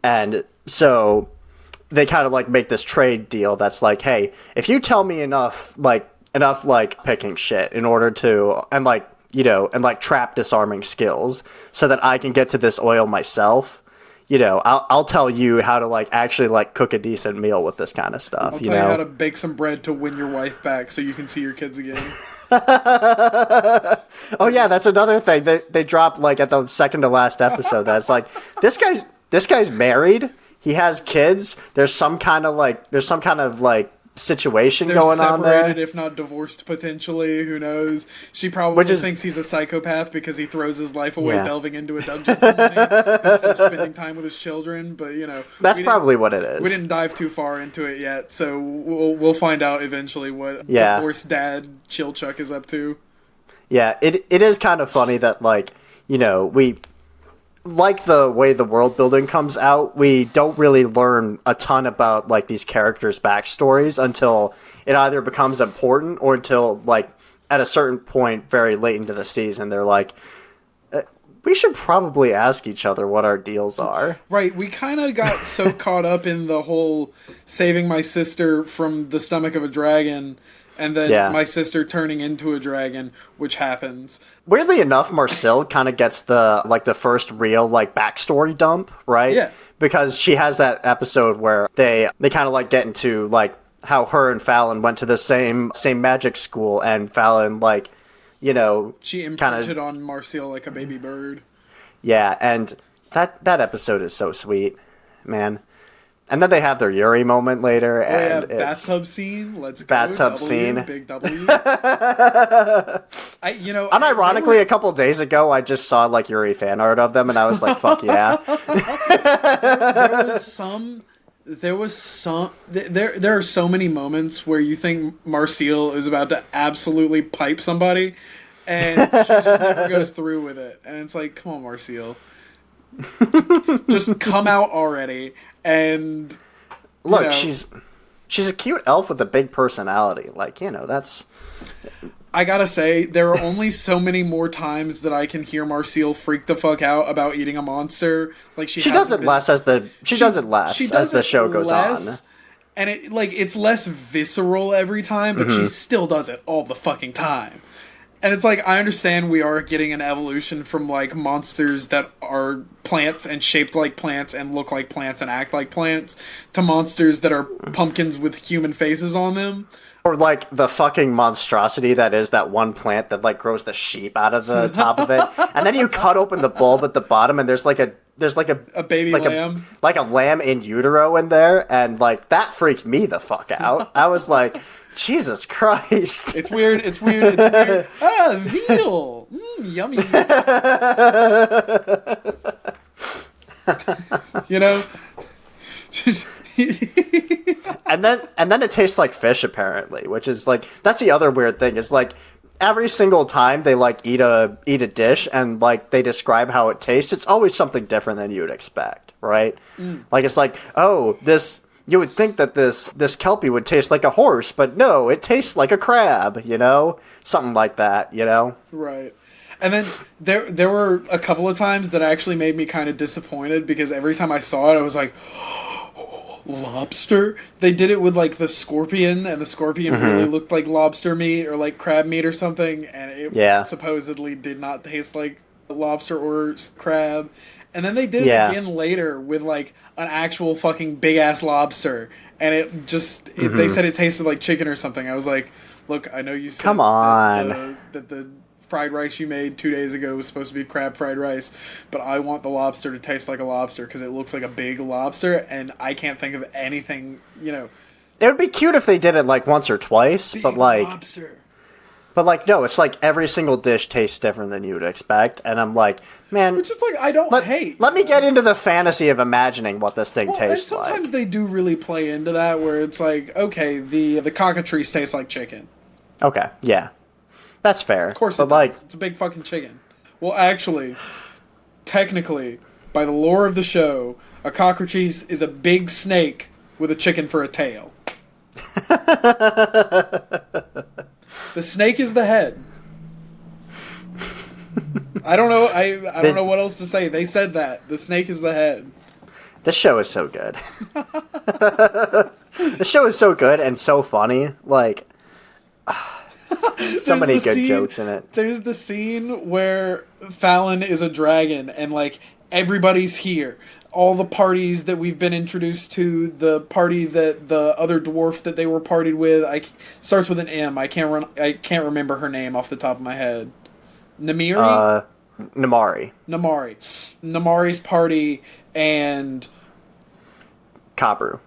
And so they kind of like make this trade deal that's like, hey, if you tell me enough picking shit in order to and trap disarming skills so that I can get to this oil myself, I'll tell you how to like actually like cook a decent meal with this kind of stuff. I'll tell you how to bake some bread to win your wife back so you can see your kids again. Oh yeah, that's another thing. They dropped like at the second to last episode. That's like this guy's married. He has kids. There's some kind of situation going on there. Separated, if not divorced, potentially. Who knows? She probably thinks he's a psychopath because he throws his life away delving into a dungeon for money instead of spending time with his children. But that's probably what it is. We didn't dive too far into it yet, so we'll find out eventually what divorced dad Chilchuck is up to. Yeah, it is kind of funny that we. Like the way the world building comes out, we don't really learn a ton about like these characters' backstories until it either becomes important or until like at a certain point very late into the season they're like, we should probably ask each other what our deals are. Right, we kind of got so caught up in the whole saving my sister from the stomach of a dragon and then my sister turning into a dragon, which happens. Weirdly enough, Marcel kind of gets the first real like backstory dump, right? Yeah. Because she has that episode where they kind of like get into like how her and Fallon went to the same magic school, and Fallon she imprinted on Marcel like a baby bird. Yeah, and that episode is so sweet, man. And then they have their Yuri moment later, and it's bathtub scene. Let's go. Bathtub scene. Big W. Unironically, a couple days ago, I just saw like Yuri fan art of them, and I was like, "Fuck yeah!" There are so many moments where you think Marcel is about to absolutely pipe somebody, and she just never goes through with it. And it's like, come on, Marcel, just come out already. And look, she's a cute elf with a big personality. Like, that's. I gotta say, there are only so many more times that I can hear Marcel freak the fuck out about eating a monster. Like she does it less as the show goes on, and it's less visceral every time, but she still does it all the fucking time. And it's like, I understand we are getting an evolution from like monsters that are plants and shaped like plants and look like plants and act like plants to monsters that are pumpkins with human faces on them. Or like the fucking monstrosity that is that one plant that like grows the sheep out of the top of it. And then you cut open the bulb at the bottom and there's like a baby lamb. Like a lamb in utero in there, and like that freaked me the fuck out. I was like, Jesus Christ. It's weird. Ah, veal. Yummy. and then it tastes like fish apparently, which is like, that's the other weird thing is like every single time they like eat a dish and like they describe how it tastes, it's always something different than you would expect, right? Like it's like, oh, you would think that this Kelpie would taste like a horse, but no, it tastes like a crab, something like that, Right. And then there were a couple of times that actually made me kind of disappointed because every time I saw it, I was like, lobster? They did it with like the scorpion, and the scorpion really looked like lobster meat or like crab meat or something, and it supposedly did not taste like lobster or crab. And then they did it again later with like an actual fucking big ass lobster, and it just they said it tasted like chicken or something. I was like, look, I know you said Come on. that the fried rice you made 2 days ago was supposed to be crab fried rice, but I want the lobster to taste like a lobster because it looks like a big lobster, and I can't think of anything, you know. It would be cute if they did it like once or twice, Big but like lobster. But, like, no, it's like every single dish tastes different than you would expect. And I'm like, man. Which is like, I don't hate. Let me get into the fantasy of imagining what this thing tastes and sometimes like. they do really play into that where it's like, okay, the cockatrice tastes like chicken. Okay, yeah. That's fair. Of course it's a big fucking chicken. Well, actually, technically, by the lore of the show, a cockatrice is a big snake with a chicken for a tail. The snake is the head. I don't know. I don't know what else to say. They said that the snake is the head. This show is so good. The show is so good and so funny. Like, so many good jokes in it. There's the scene where Fallon is a dragon and like everybody's here. All the parties that we've been introduced to, the party that the other dwarf that they were partied with, starts with an M. I can't remember her name off the top of my head. Namiri? Namari. Namari's party and Kabru.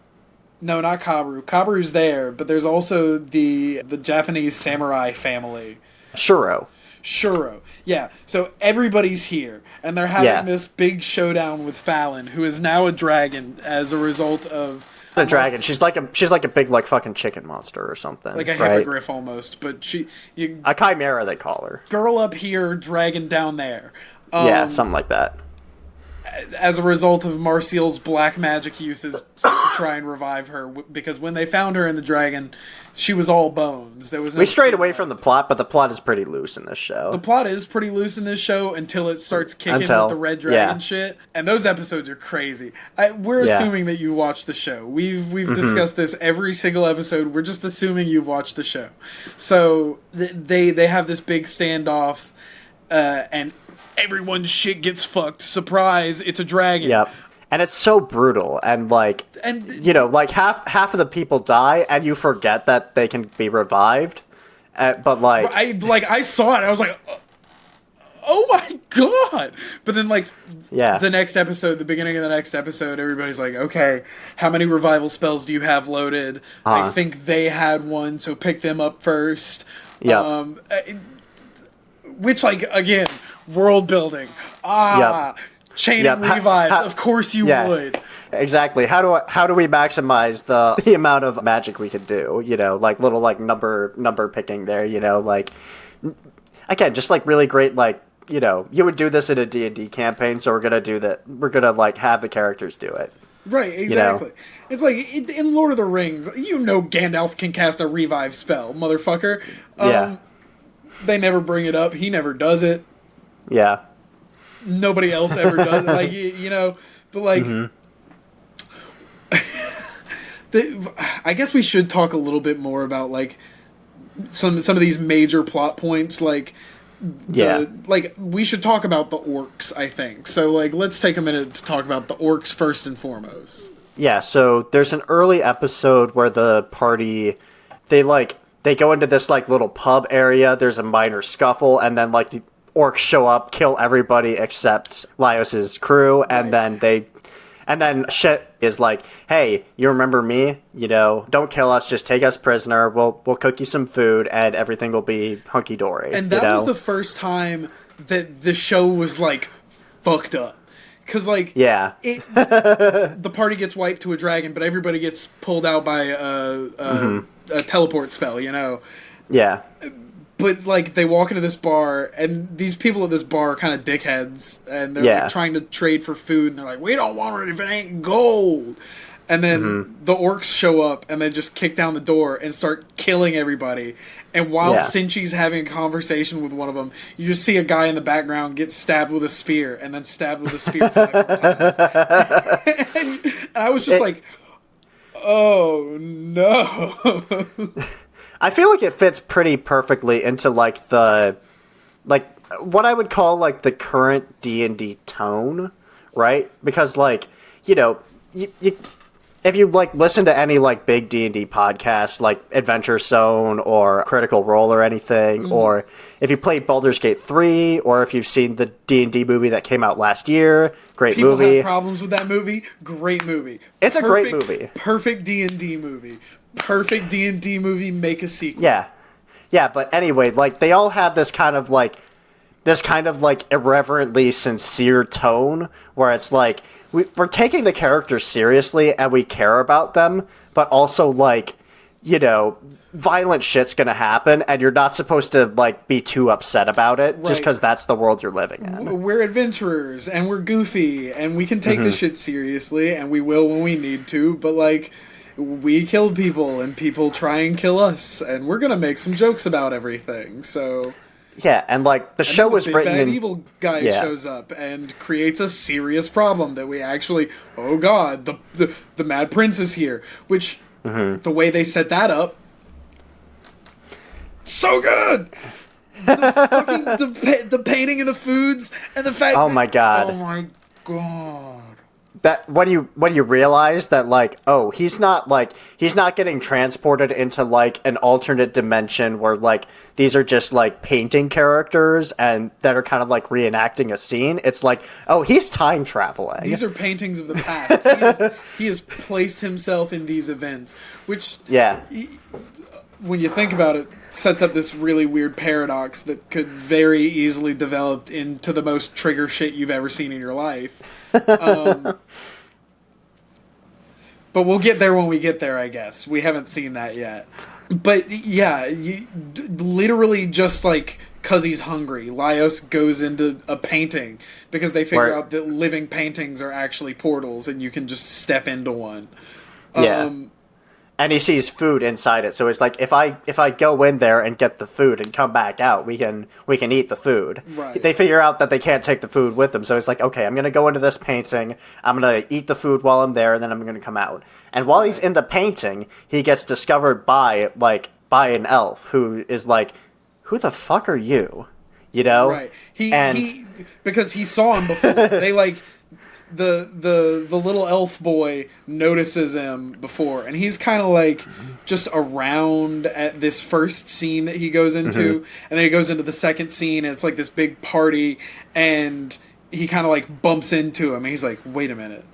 No, not Kabru. Kabru's there, but there's also the Japanese samurai family. Shuro. Yeah, so everybody's here, and they're having this big showdown with Fallon, who is now a dragon as a result of A dragon. She's like a big like fucking chicken monster or something. like a hippogriff almost, but a chimera they call her. Girl up here, dragon down there. Yeah, something like that. As a result of Marcial's black magic uses to try and revive her, because when they found her in the dragon, she was all bones. There was no we strayed away from the plot, but the plot is pretty loose in this show. The plot is pretty loose in this show until it starts kicking with the red dragon shit, and those episodes are crazy. We're assuming that you watch the show. We've discussed this every single episode. We're just assuming you've watched the show. So they have this big standoff, and everyone's shit gets fucked. Surprise! It's a dragon. Yep. And it's so brutal, and like, you know, like half of the people die, and you forget that they can be revived. But like, I saw it, I was like, oh my god! But then like, the next episode, the beginning of the next episode, everybody's like, okay, how many revival spells do you have loaded? I think they had one, so pick them up first. Yeah. Which, like, again, world building. Chaining revives. Of course you would. Exactly. How do we maximize the amount of magic we can do? You know, like little like number picking there. You know, like again, just like really great. Like, you know, you would do this in a D&D campaign, so we're gonna do that. We're gonna like have the characters do it. Right. Exactly. You know? It's like in Lord of the Rings. You know, Gandalf can cast a revive spell, motherfucker. They never bring it up. He never does it. Yeah. Nobody else ever does it. Like, you know, but like, I guess we should talk a little bit more about like some of these major plot points. Like, like we should talk about the orcs, I think. So like, let's take a minute to talk about the orcs first and foremost. Yeah. So there's an early episode where the party, they go into this like little pub area. There's a minor scuffle, and then like the orcs show up, kill everybody except Laios' crew, and then shit is like, hey, you remember me? You know, don't kill us, just take us prisoner. We'll cook you some food, and everything will be hunky dory. And that was the first time that the show was like fucked up. Because, like, the party gets wiped to a dragon, but everybody gets pulled out by a teleport spell, you know? Yeah. But, like, they walk into this bar, and these people at this bar are kind of dickheads, and they're like, trying to trade for food, and they're like, we don't want it if it ain't gold. And then the orcs show up, and they just kick down the door and start killing everybody. And while Sinchi's having a conversation with one of them, you just see a guy in the background get stabbed with a spear, and then stabbed with a spear 5 more times. and I was just like, oh, no. I feel like it fits pretty perfectly into, like, what I would call, like, the current D&D tone, right? Because like, you if you like listen to any like big D&D podcasts like Adventure Zone or Critical Role or anything, or if you played Baldur's Gate 3, or if you've seen the D&D movie that came out last year, great People movie. have problems with that movie. Great movie. It's a great movie. Perfect D&D movie. Perfect D&D movie. Make a sequel. Yeah, but anyway, like they all have this kind of like irreverently sincere tone where it's like we're taking the characters seriously and we care about them, but also like, violent shit's gonna happen and you're not supposed to like be too upset about it just because that's the world you're living in. We're adventurers and we're goofy and we can take this shit seriously and we will when we need to, but like we kill people and people try and kill us and we're gonna make some jokes about everything, so... Yeah, and like the show was written in evil guy shows up and creates a serious problem that we actually, oh god, the Mad Prince is here, which the way they set that up, so good. The painting of the foods and the fact. Oh my god. Oh my god. That when you realize that like, oh, he's not getting transported into like an alternate dimension where like these are just like painting characters and that are kind of like reenacting a scene. It's like, oh, he's time traveling. These are paintings of the past. He has placed himself in these events, which when you think about it, sets up this really weird paradox that could very easily develop into the most trigger shit you've ever seen in your life. But we'll get there when we get there, I guess. We haven't seen that yet. But yeah, literally just like because he's hungry, Laios goes into a painting because they figure out that living paintings are actually portals and you can just step into one. And he sees food inside it, so it's like if I go in there and get the food and come back out, we can eat the food. Right. They figure out that they can't take the food with them, so it's like, okay, I'm gonna go into this painting, I'm gonna eat the food while I'm there, and then I'm gonna come out. And while he's in the painting, he gets discovered by an elf who is like, who the fuck are you? Right. He because he saw him before. They like. The little elf boy notices him before, and he's kind of like just around at this first scene that he goes into, and then he goes into the second scene, and it's like this big party, and he kind of like bumps into him, and he's like, wait a minute,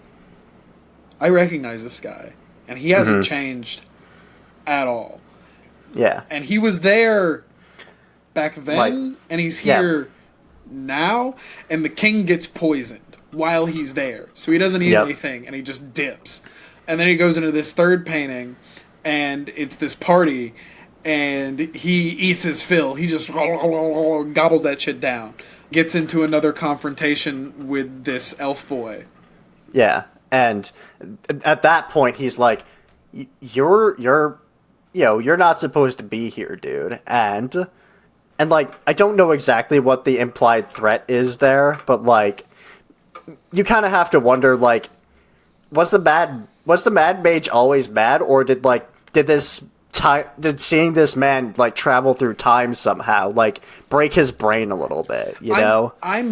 I recognize this guy, and he hasn't changed at all. Yeah. And he was there back then, and he's here now, and the king gets poisoned while he's there. So he doesn't eat anything, and he just dips. And then he goes into this third painting, and it's this party, and he eats his fill. He just gobbles that shit down. Gets into another confrontation with this elf boy. Yeah, and at that point, he's like, you're not supposed to be here, dude. And like, I don't know exactly what the implied threat is there, but like, you kind of have to wonder, like, was the Mad Mage always bad, or did seeing this man like travel through time somehow like break his brain a little bit? I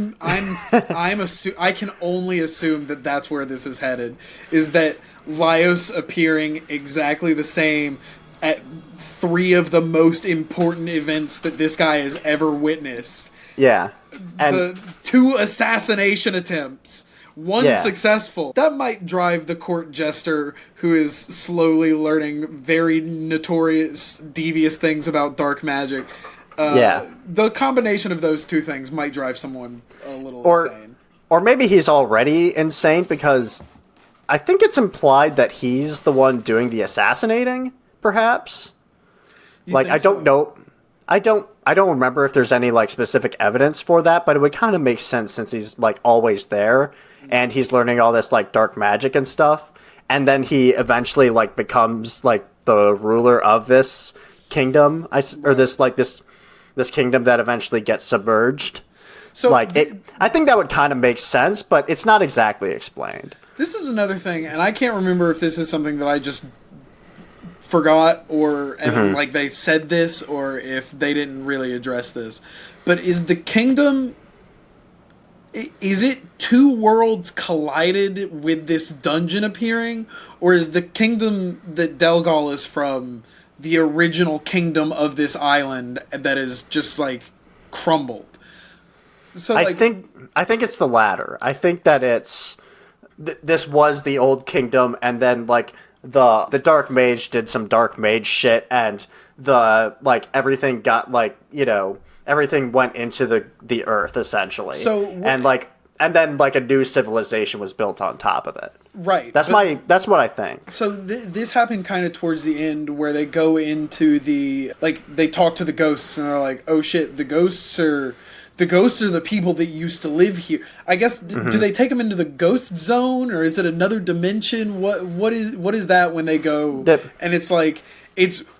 can only assume that that's where this is headed. Is that Laios appearing exactly the same at three of the most important events that this guy has ever witnessed. Yeah. And the 2 assassination attempts, 1 successful. That might drive the court jester, who is slowly learning very notorious, devious things about dark magic. The combination of those 2 things might drive someone a little insane. Or maybe he's already insane because I think it's implied that he's the one doing the assassinating, perhaps. I don't know. I don't remember if there's any like specific evidence for that, but it would kind of make sense since he's like always there and he's learning all this like dark magic and stuff, and then he eventually like becomes like the ruler of this kingdom, or this kingdom that eventually gets submerged. So I think that would kind of make sense, but it's not exactly explained. This is another thing, and I can't remember if this is something that I just forgot or like they said this, or if they didn't really address this. But is the kingdom Is it two worlds collided with this dungeon appearing, or is the kingdom that Delgal is from the original kingdom of this island that is just like crumbled? So I think it's the latter. I think that it's this was the old kingdom, and then like the dark mage did some dark mage shit, and the like everything got like everything went into the earth essentially. So and then like a new civilization was built on top of it. Right. That's what I think. So this happened kind of towards the end where they go into they talk to the ghosts and they're like, oh shit, the ghosts are the people that used to live here. I guess do they take them into the ghost zone, or is it another dimension? What is that when they go and it's like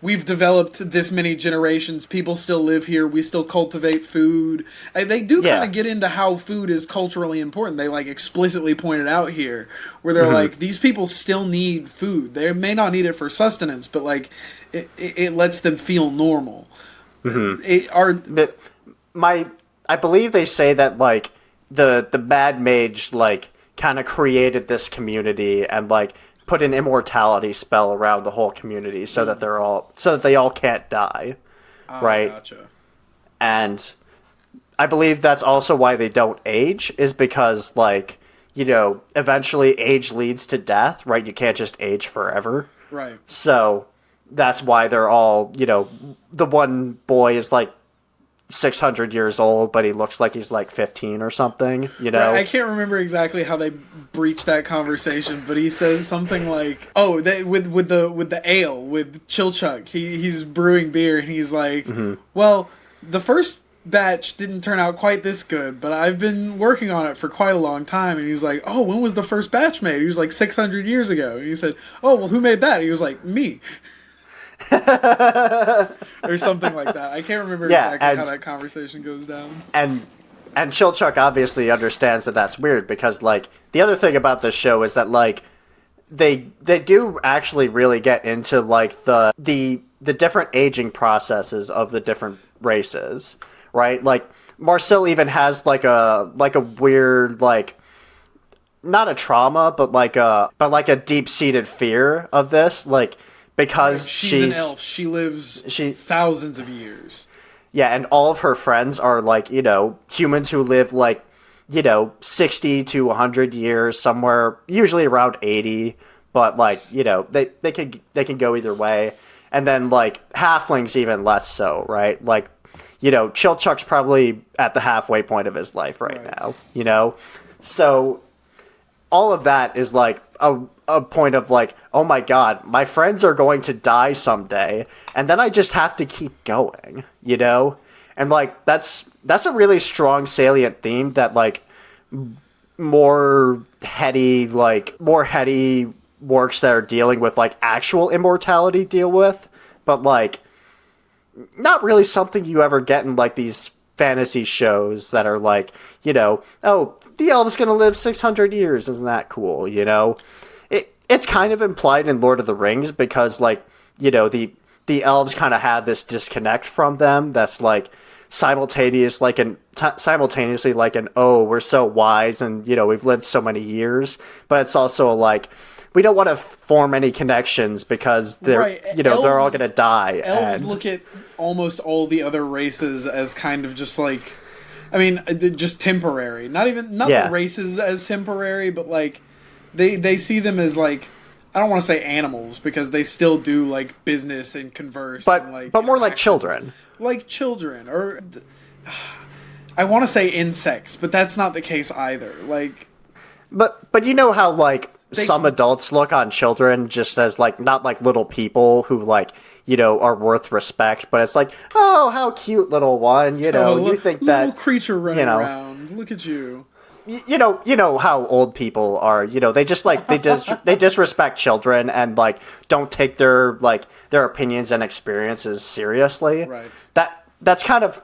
we've developed this many generations, people still live here, we still cultivate food. They do kind of get into how food is culturally important. They like explicitly point it out here where they're like, these people still need food. They may not need it for sustenance, but like it lets them feel normal. I believe they say that like the Mad Mage like kind of created this community and like put an immortality spell around the whole community so that they all can't die, right? Gotcha. And I believe that's also why they don't age, is because like eventually age leads to death, right? You can't just age forever, right? So that's why they're all the one boy is like 600 years old, but he looks like he's like 15 or something, Right, I can't remember exactly how they breached that conversation, but he says something like, "Oh, with the ale with Chilchuck, he's brewing beer, and he's like, well, the first batch didn't turn out quite this good, but I've been working on it for quite a long time." And he's like, "Oh, when was the first batch made?" He was like 600 years ago. And he said, "Oh, well, who made that?" He was like, "Me." Or something like that. I can't remember exactly how that conversation goes down. And Chilchuck obviously understands that that's weird, because like the other thing about this show is that like they do actually really get into like the different aging processes of the different races, right? Like Marcel even has like a weird like, not a trauma, but like a deep-seated fear of this, like, because she's an elf. She lives thousands of years. Yeah, and all of her friends are like, humans who live like, 60 to 100 years, somewhere usually around 80, but like, they can go either way. And then like halflings even less so, right? Like, Chilchuck's probably at the halfway point of his life right now, So all of that is like a point of like, oh my god, my friends are going to die someday, and then I just have to keep going, And like that's a really strong salient theme that like more heady works that are dealing with like actual immortality deal with, but like not really something you ever get in like these fantasy shows that are like, oh, the elf's gonna live 600 years, isn't that cool, It's kind of implied in Lord of the Rings, because like, the elves kind of have this disconnect from them that's like simultaneously like an oh, we're so wise and we've lived so many years, but it's also like we don't want to form any connections because they're they're all gonna die. Elves look at almost all the other races as kind of just like, I mean, just temporary. Not the races as temporary, but like they see them as like, I don't want to say animals, because they still do like business and converse, but more like children. Like children, or I want to say insects, but that's not the case either. Like, but how like some adults look on children just as like not like little people who like are worth respect, but it's like, oh, how cute little one, you think that little creature running around. Look at you. You know how old people are. They just like they disrespect children and like don't take their opinions and experiences seriously. Right. That's kind of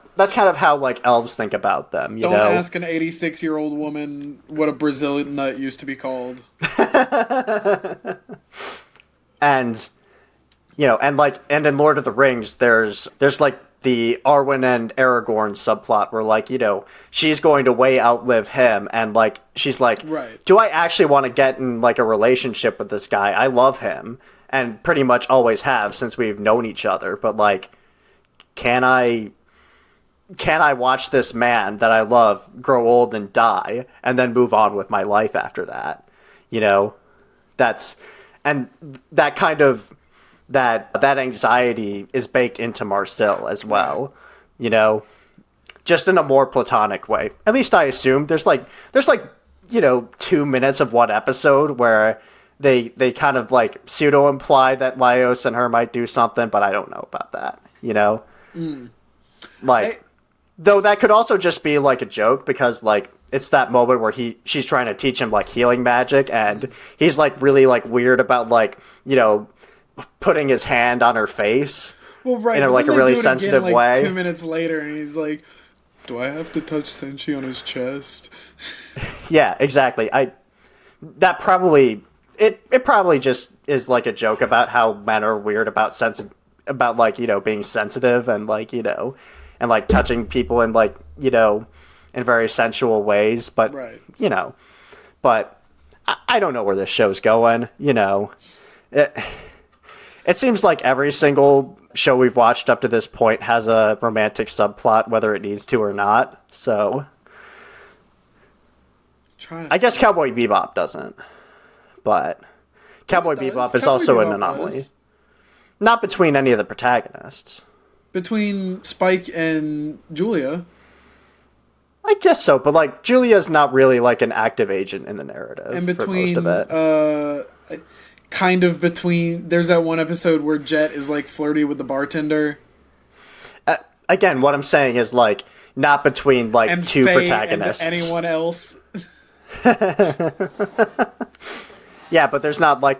how like elves think about them. Don't ask an 86-year-old woman what a Brazilian nut used to be called. And and in Lord of the Rings, there's the Arwen and Aragorn subplot where, like, you know, she's going to way outlive him, and, like, she's like, Right. do I actually want to get in, like, a relationship with this guy? I love him, and pretty much always have since we've known each other, but, like, can I watch this man that I love grow old and die, and then move on with my life after that? You know? And that kind of... that anxiety is baked into Marcel as well, you know, just in a more platonic way. At least I assume there's like, you know, 2 minutes of one episode where they kind of like pseudo imply that Laios and her might do something, but I don't know about that, you know, though that could also just be like a joke because like, it's that moment where she's trying to teach him like healing magic and he's like really like weird about like, you know, putting his hand on her face in a, like a really sensitive way. 2 minutes later, and he's like, "Do I have to touch Senshi on his chest?" Yeah, exactly. That probably it probably just is like a joke about how men are weird about about like, you know, being sensitive and like, you know, and like touching people in like, you know, in very sensual ways. But you know, but I don't know where this show's going. You know. It seems like every single show we've watched up to this point has a romantic subplot, whether it needs to or not. So, I guess Cowboy Bebop doesn't. But Cowboy Bebop is also an anomaly. Not between any of the protagonists. Between Spike and Julia. I guess so, but like Julia's not really like an active agent in the narrative. And between for most of it. Kind of between, there's that one episode where Jet is like flirty with the bartender. Again, what I'm saying is like not between like and two Faye protagonists. And anyone else. Yeah, but there's not like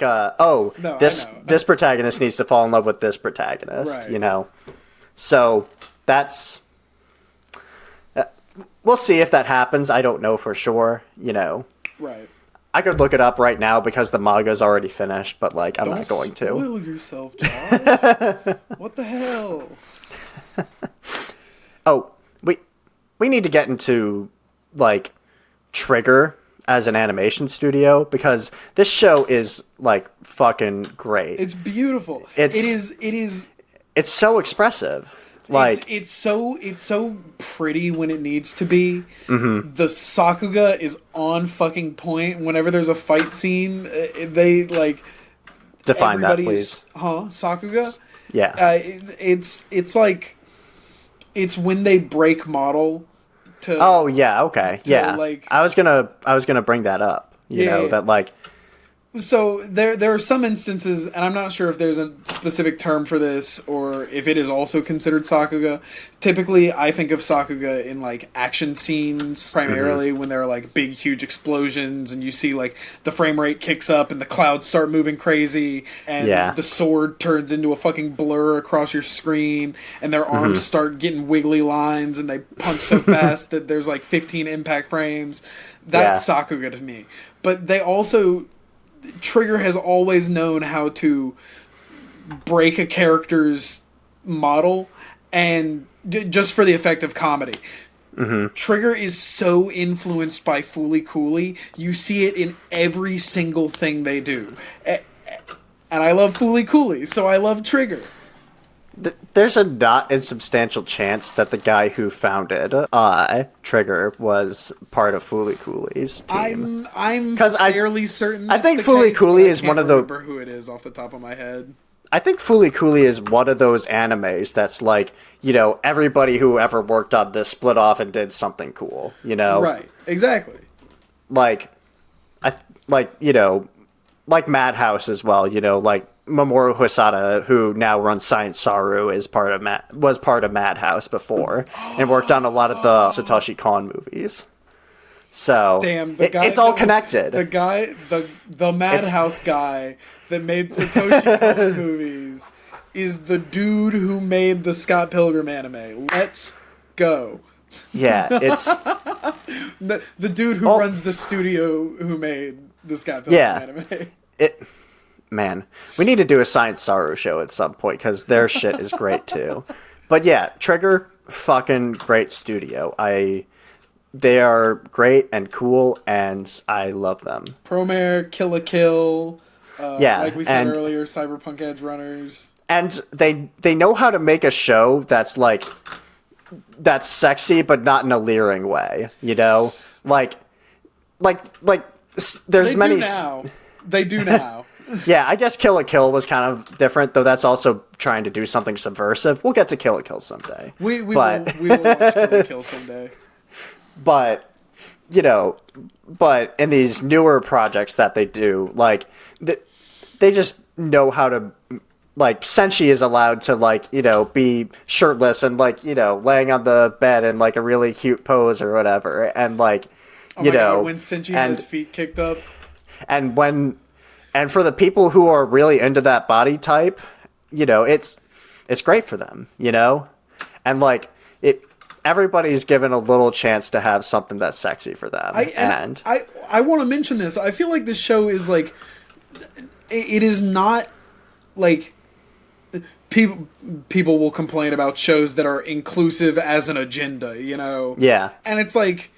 this protagonist needs to fall in love with this protagonist, right. You know. So that's we'll see if that happens. I don't know for sure, you know. Right. I could look it up right now because the manga's already finished, but like I'm not going to. Don't spoil yourself, Josh. What the hell? Oh, we need to get into like Trigger as an animation studio because this show is like fucking great. It's beautiful. It is. It's so expressive. Like it's so pretty when it needs to be. Mm-hmm. The Sakuga is on fucking point. Whenever there's a fight scene, they like define that, please. Sakuga. Yeah. It's like it's when they break model. Oh yeah. Okay. Yeah. Like I was gonna bring that up. You know that like. So there are some instances, and I'm not sure if there's a specific term for this or if it is also considered Sakuga. Typically, I think of Sakuga in like action scenes, primarily when there are like big, huge explosions, and you see like the frame rate kicks up and the clouds start moving crazy, and the sword turns into a fucking blur across your screen, and their arms start getting wiggly lines, and they punch so fast that there's like 15 impact frames. That's Sakuga to me. But they also... Trigger has always known how to break a character's model and just for the effect of comedy. Trigger is so influenced by Fooly Cooley. You see it in every single thing they do. And I love Fooly Cooley, so I love Trigger. There's a not insubstantial chance that the guy who founded Trigger was part of Fooly Cooley's team. I'm fairly certain. I think Fooly Cooley is one of the. I can't remember who it is off the top of my head. I think Fooly Cooley is one of those animes that's like, you know, everybody who ever worked on this split off and did something cool. You know, right? Exactly. Like, you know, like Madhouse as well. You know, like. Mamoru Hosoda, who now runs Science Saru, was part of Madhouse before and worked on a lot of the Satoshi Kon movies. So damn, it's all connected. The Madhouse guy that made Satoshi Kon movies is the dude who made the Scott Pilgrim anime. Let's go. Yeah, it's the dude who runs the studio who made the Scott Pilgrim anime. Man, we need to do a Science Saru show at some point because their shit is great too. But yeah, Trigger, fucking great studio. They are great and cool, and I love them. Promare, Kill a Kill, Yeah, like we said and earlier, Cyberpunk Edge Runners. and they know how to make a show that's like that's sexy but not in a leering way, you know? There's They many do now. They do now. Yeah, I guess Kill a Kill was kind of different, though that's also trying to do something subversive. We'll get to Kill a Kill someday. We will watch Kill a Kill someday. But, you know, but in these newer projects that they do, like, they just know how to, like, Senshi is allowed to, like, you know, be shirtless and, like, you know, laying on the bed in, like, a really cute pose or whatever. And, like, you know. God, when Senshi had his feet kicked up. And for the people who are really into that body type, you know, it's great for them, you know? And, like, everybody's given a little chance to have something that's sexy for them. I want to mention this. I feel like this show is like, it is not like people will complain about shows that are inclusive as an agenda, you know? Yeah. And it's like,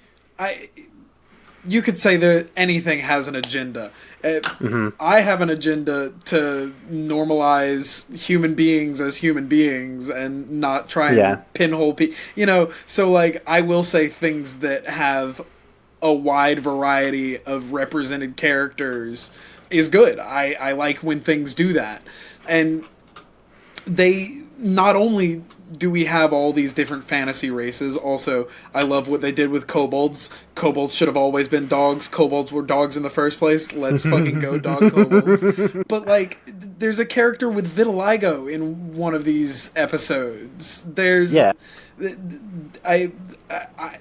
you could say that anything has an agenda. I have an agenda to normalize human beings as human beings and not try and pinhole people. You know, so like I will say things that have a wide variety of represented characters is good. I like when things do that. And they not only do we have all these different fantasy races, also I love what they did with kobolds. Kobolds should have always been dogs. Kobolds were dogs in the first place. Let's fucking go dog kobolds. But like there's a character with vitiligo in one of these episodes.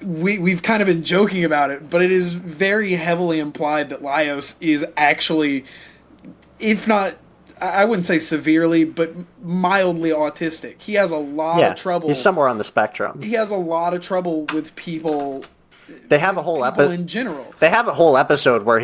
We've kind of been joking about it, but it is very heavily implied that Laios is actually, if not, I wouldn't say severely, but mildly autistic. He has a lot of trouble. He's somewhere on the spectrum. He has a lot of trouble with people. They have a whole episode in general. They have a whole episode where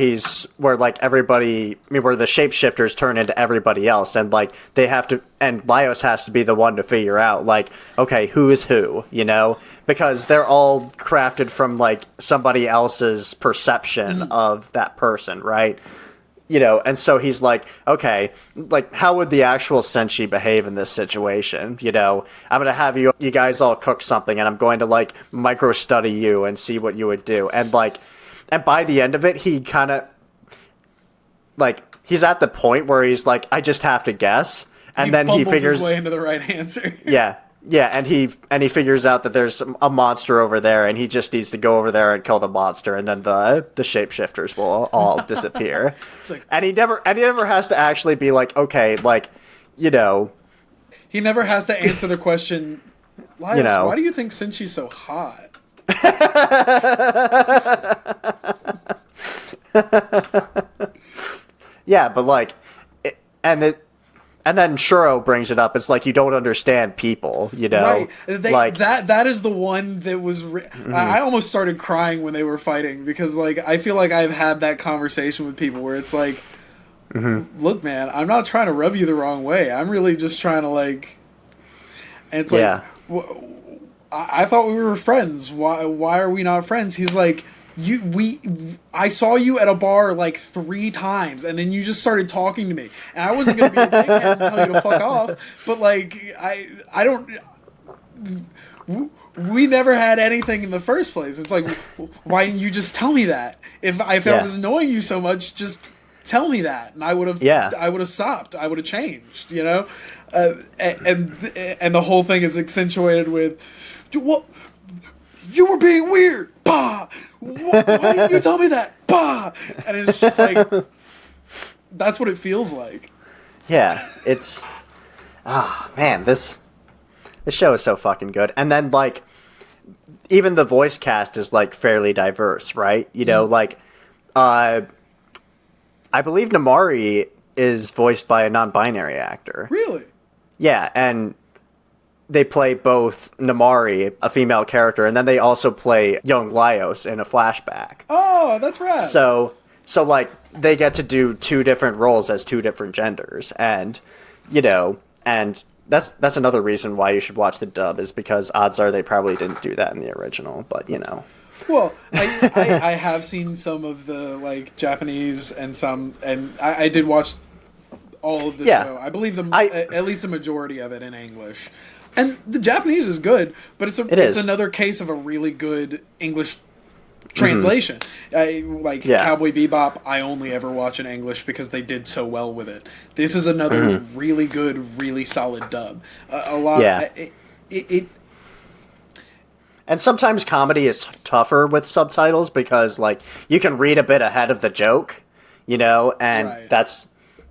like everybody, where the shapeshifters turn into everybody else, and like they have to, and Laios has to be the one to figure out, like, okay, who is who, you know, because they're all crafted from like somebody else's perception of that person, right? You know, and so he's like, okay, like, how would the actual Senshi behave in this situation? You know, I'm going to have you guys all cook something, and I'm going to, like, micro-study you and see what you would do. And, like, and by the end of it, he kind of, like, he's at the point where he's like, I just have to guess. And then he figures his way into the right answer. Yeah, and he figures out that there's a monster over there, and he just needs to go over there and kill the monster, and then the shapeshifters will all disappear. Like, and he never has to actually be like, okay, like, you know, he never has to answer the question, Laios, you know, why do you think Senshi's so hot? Yeah, but like, and then Shuro brings it up. It's like you don't understand people, you know. Right. Like that is the one that was. I almost started crying when they were fighting because, like, I feel like I've had that conversation with people where it's like, look, man, I'm not trying to rub you the wrong way. I'm really just trying to like. And it's like, I thought we were friends. Why are we not friends? He's like, I saw you at a bar like 3 times, and then you just started talking to me, and I wasn't gonna be a dickhead and tell you to fuck off, but like I don't. We never had anything in the first place. It's like, why didn't you just tell me that? If I was annoying you so much, just tell me that, and I would have. I would have stopped. I would have changed. You know, and the whole thing is accentuated with, what. You were being weird. Bah! Why didn't you tell me that? Bah! And it's just like, that's what it feels like. Yeah, it's, man, this show is so fucking good. And then, like, even the voice cast is, like, fairly diverse, right? You know, like, I believe Namari is voiced by a non-binary actor. Really? Yeah, and they play both Namari, a female character, and then they also play young Laios in a flashback. Oh, that's right. So like, they get to do 2 different roles as 2 different genders, and, you know, and that's another reason why you should watch the dub, is because odds are they probably didn't do that in the original, but you know. Well, I have seen some of the like Japanese and some, and I did watch all of the show. I believe at least the majority of it in English, and the Japanese is good, but it's another case of a really good English translation. Cowboy Bebop, I only ever watch in English because they did so well with it. This is another really good, really solid dub. And sometimes comedy is tougher with subtitles because, like, you can read a bit ahead of the joke, you know, and that's,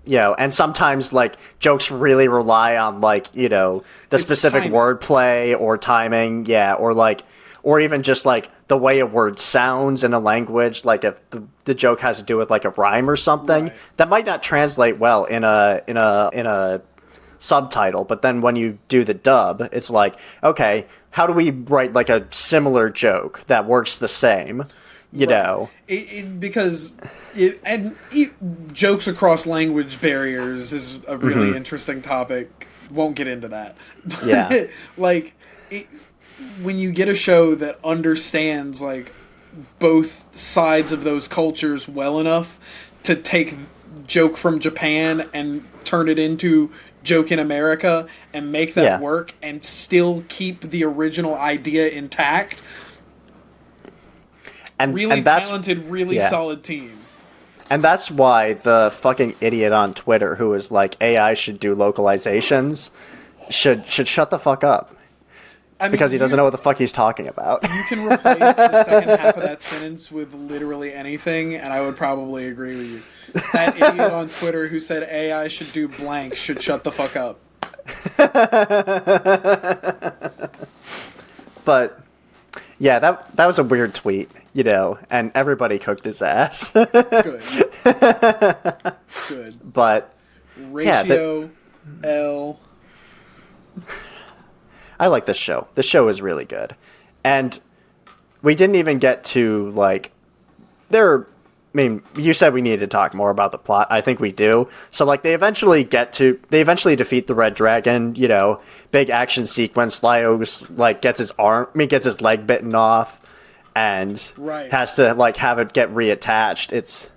you know, and sometimes, like, jokes really rely on, like, you know, the specific wordplay or timing, or even just, like, the way a word sounds in a language, like if the joke has to do with, like, a rhyme or something, that might not translate well in a subtitle, but then when you do the dub, it's like, okay, how do we write like a similar joke that works the same, you know? Because jokes across language barriers is a really interesting topic. Won't get into that. Yeah. When you get a show that understands like both sides of those cultures well enough to take joke from Japan and turn it into joke in America and make that work and still keep the original idea intact. And really talented, really solid team. And that's why the fucking idiot on Twitter who is like AI should do localizations should shut the fuck up. I mean, because he doesn't know what the fuck he's talking about. You can replace the second half of that sentence with literally anything, and I would probably agree with you. That idiot on Twitter who said AI should do blank should shut the fuck up. But, yeah, that was a weird tweet, you know, and everybody cooked his ass. Good. But, Ratio L... I like this show. The show is really good. And we didn't even get to, like, you said we needed to talk more about the plot. I think we do. So, like, they eventually defeat the Red Dragon, you know, big action sequence. Laios, like, gets his leg bitten off and has to, like, have it get reattached. It's,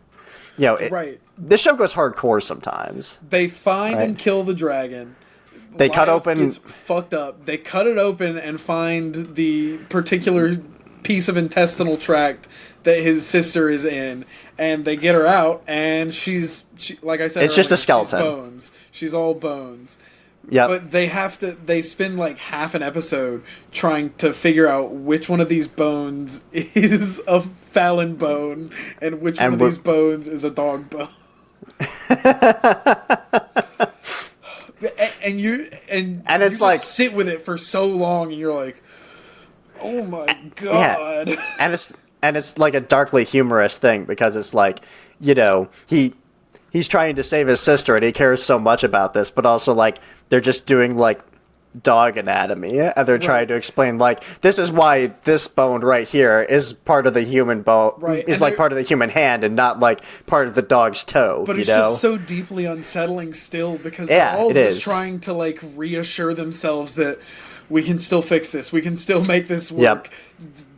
you know, this show goes hardcore sometimes. They find and kill the dragon. They cut open. Gets fucked up. They cut it open and find the particular piece of intestinal tract that his sister is in, and they get her out, and she like I said, it's just a skeleton. She's bones. She's all bones. Yeah. But they spend like half an episode trying to figure out which one of these bones is a Fallon bone and which one of these bones is a dog bone. And it's you like sit with it for so long, and you're like, oh my god. Yeah. And it's like a darkly humorous thing because it's like, you know, he's trying to save his sister and he cares so much about this, but also like they're just doing like dog anatomy and they're trying to explain like this is why this bone right here is part of the human bone, is like part of the human hand and not like part of the dog's toe. But it's know? Just so deeply unsettling still because they're all just trying to like reassure themselves that we can still fix this, we can still make this work.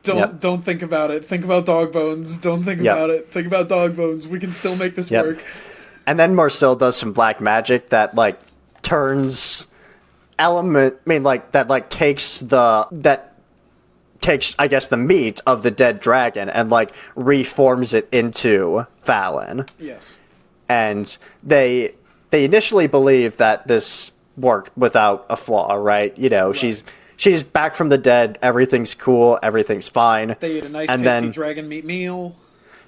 Don't think about it. Think about dog bones. Don't think about it. Think about dog bones. We can still make this work. And then Marcel does some black magic that like turns takes I guess the meat of the dead dragon and like reforms it into Fallon. Yes. And they initially believe that this worked without a flaw, right? You know, she's back from the dead, everything's cool, everything's fine. They eat a nice tasty dragon meat meal.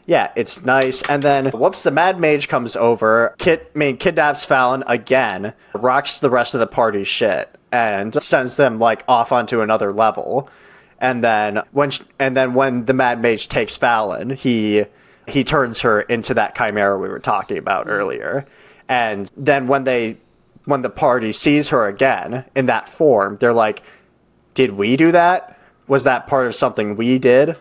Yeah, it's nice. And then, whoops, the Mad Mage comes over, kidnaps Fallon again, rocks the rest of the party's shit, and sends them, like, off onto another level. And then, when the Mad Mage takes Fallon, he turns her into that chimera we were talking about earlier. And then when the party sees her again in that form, they're like, did we do that? Was that part of something we did?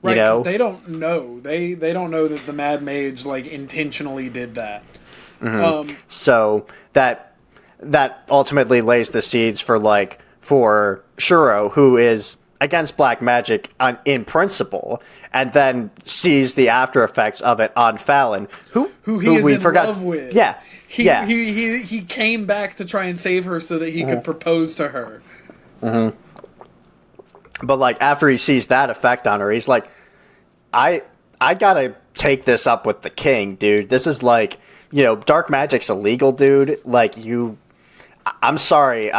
Right, you know? They don't know. They don't know that the Mad Mage like intentionally did that. Mm-hmm. So that that ultimately lays the seeds for Shuro, who is against black magic in principle, and then sees the after effects of it on Fallon, who he is in love with. Yeah. He came back to try and save her so that he could propose to her. Mm-hmm. But like after he sees that effect on her, he's like, I gotta take this up with the king, dude. This is like, dark magic's illegal, dude. Like I'm sorry.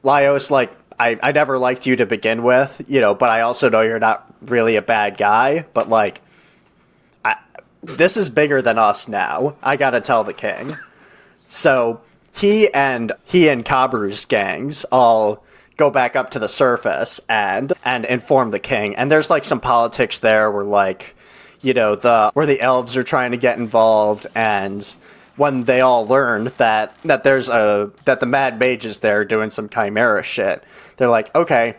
Laios, like, I never liked you to begin with, but I also know you're not really a bad guy. But like, this is bigger than us now. I gotta tell the king. So he and Kabru's gangs all go back up to the surface and inform the king. And there's like some politics there where like, where the elves are trying to get involved, and when they all learn that the Mad Mage is there doing some chimera shit, they're like, okay,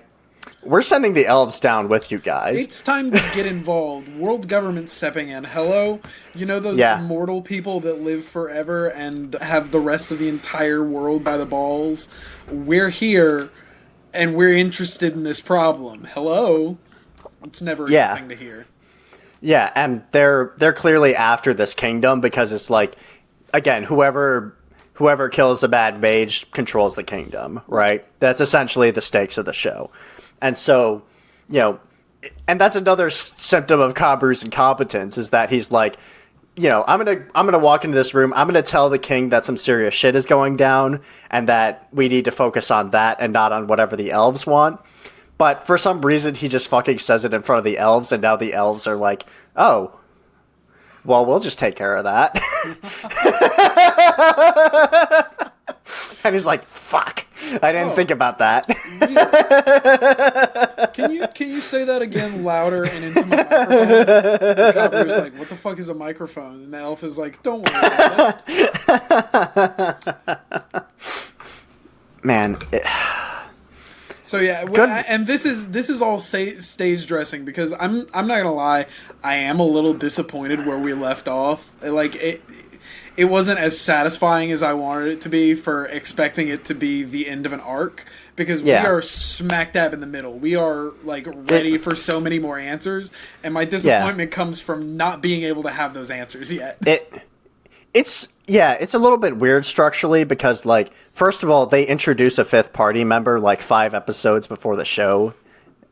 we're sending the elves down with you guys. It's time to get involved. World government stepping in. Hello? Those immortal people that live forever and have the rest of the entire world by the balls? We're here, and we're interested in this problem. Hello? It's never a good thing to hear. Yeah, and they're clearly after this kingdom because it's like, again, whoever kills the Mad Mage controls the kingdom, right? That's essentially the stakes of the show. And so, and that's another symptom of Kabru's incompetence, is that he's like, I'm gonna walk into this room, I'm gonna tell the king that some serious shit is going down, and that we need to focus on that and not on whatever the elves want. But for some reason, he just fucking says it in front of the elves, and now the elves are like, oh, well, we'll just take care of that. And he's like, fuck, I didn't think about that. Can you say that again louder and into my microphone? The cop was like, what the fuck is a microphone? And the elf is like, don't worry about it. Man. So yeah, and this is all stage dressing, because I'm not gonna lie, I am a little disappointed where we left off. Like it wasn't as satisfying as I wanted it to be, for expecting it to be the end of an arc, because we are smack dab in the middle. We are like ready for so many more answers, and my disappointment comes from not being able to have those answers yet. It's a little bit weird structurally, because like, first of all, they introduce a fifth party member like 5 episodes before the show,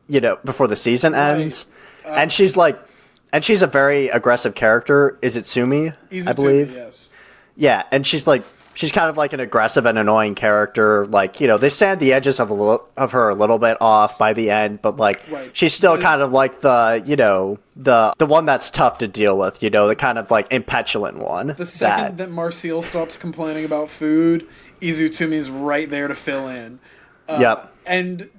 before the season ends. And she's a very aggressive character. Is it Sumi? I believe. Yes. Yeah, and she's kind of like an aggressive and annoying character. Like, they sand the edges of her a little bit off by the end, but like, she's still kind of like the one that's tough to deal with, the kind of like impetulant one. The second that Marcial stops complaining about food, Izutumi's right there to fill in. Yep. And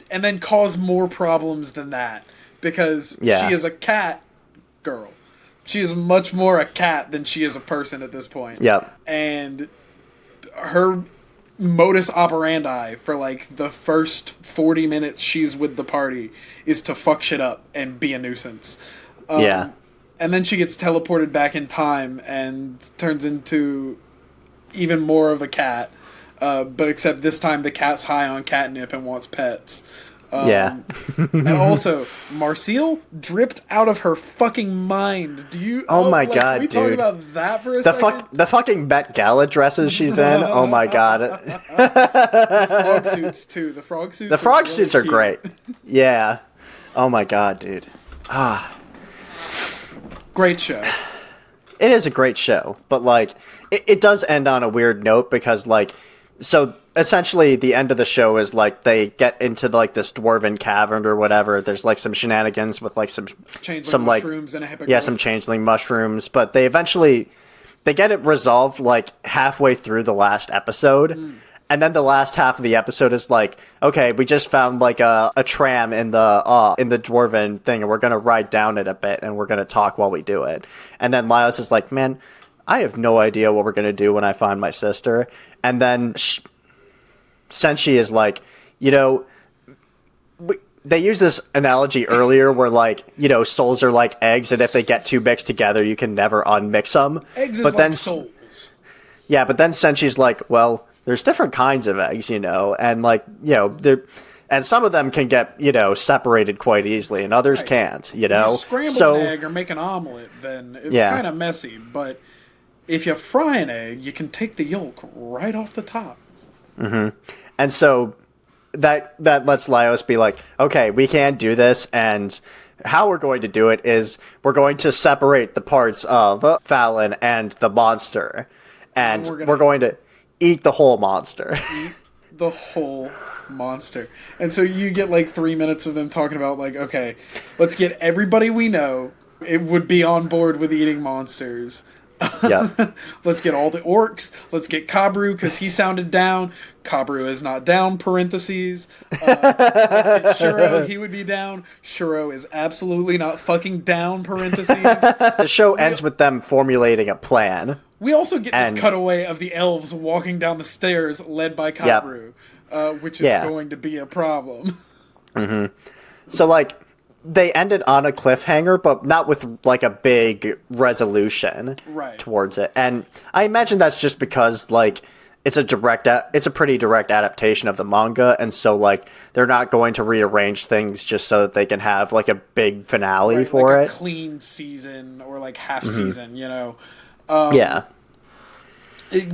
then cause more problems than that, because she is a cat girl. She is much more a cat than she is a person at this point. Yep. And her modus operandi for like the first 40 minutes she's with the party is to fuck shit up and be a nuisance. And then she gets teleported back in time and turns into even more of a cat. But except this time the cat's high on catnip and wants pets. And also, Marcial dripped out of her fucking mind. Do you? Oh my god, can we dude! Talk about that for a second. The fucking Met Gala dresses she's in. Oh my god! The frog suits too. The frog suits. The frog really suits are cute. great. Yeah. Oh my god, dude. Great show. It is a great show, but like, it does end on a weird note, because like, so essentially the end of the show is like they get into like this dwarven cavern or whatever. There's like some shenanigans with like some like mushrooms and a hippogriff. some changeling mushrooms, but they get it resolved like halfway through the last episode. And then the last half of the episode is like, okay, we just found like a tram in the dwarven thing, and we're gonna ride down it a bit, and we're gonna talk while we do it. And then Laios is like, man, I have no idea what we're gonna do when I find my sister. And then Senshi is like, they use this analogy earlier where like, souls are like eggs, and if they get too mixed together, you can never unmix them. Eggs is but like then souls. Yeah, but then Senchi's like, well, there's different kinds of eggs, and like, and some of them can get, separated quite easily, and others can't, If you scramble So, an egg or make an omelet, then it's Yeah. kind of messy. But if you fry an egg, you can take the yolk right off the top. and so that lets Laios be like, okay, we can't do this, and how we're going to do it is we're going to separate the parts of Fallon and the monster, and we're going to eat the whole monster. The whole monster. And so you get like 3 minutes of them talking about like, okay, let's get everybody we know it would be on board with eating monsters. Yep. Let's get all the orcs. Let's get Kabru because he sounded down. Kabru is not down, parentheses. Let's get Shuro, he would be down. Shuro is absolutely not fucking down, parentheses. The show ends with them formulating a plan. We also get this cutaway of the elves walking down the stairs led by Kabru, which is going to be a problem. So, like, they ended on a cliffhanger, but not with, like, a big resolution towards it. And I imagine that's just because, like, it's a pretty direct adaptation of the manga, and so, like, they're not going to rearrange things just so that they can have, like, a big finale for like it. A clean season or, like, half season,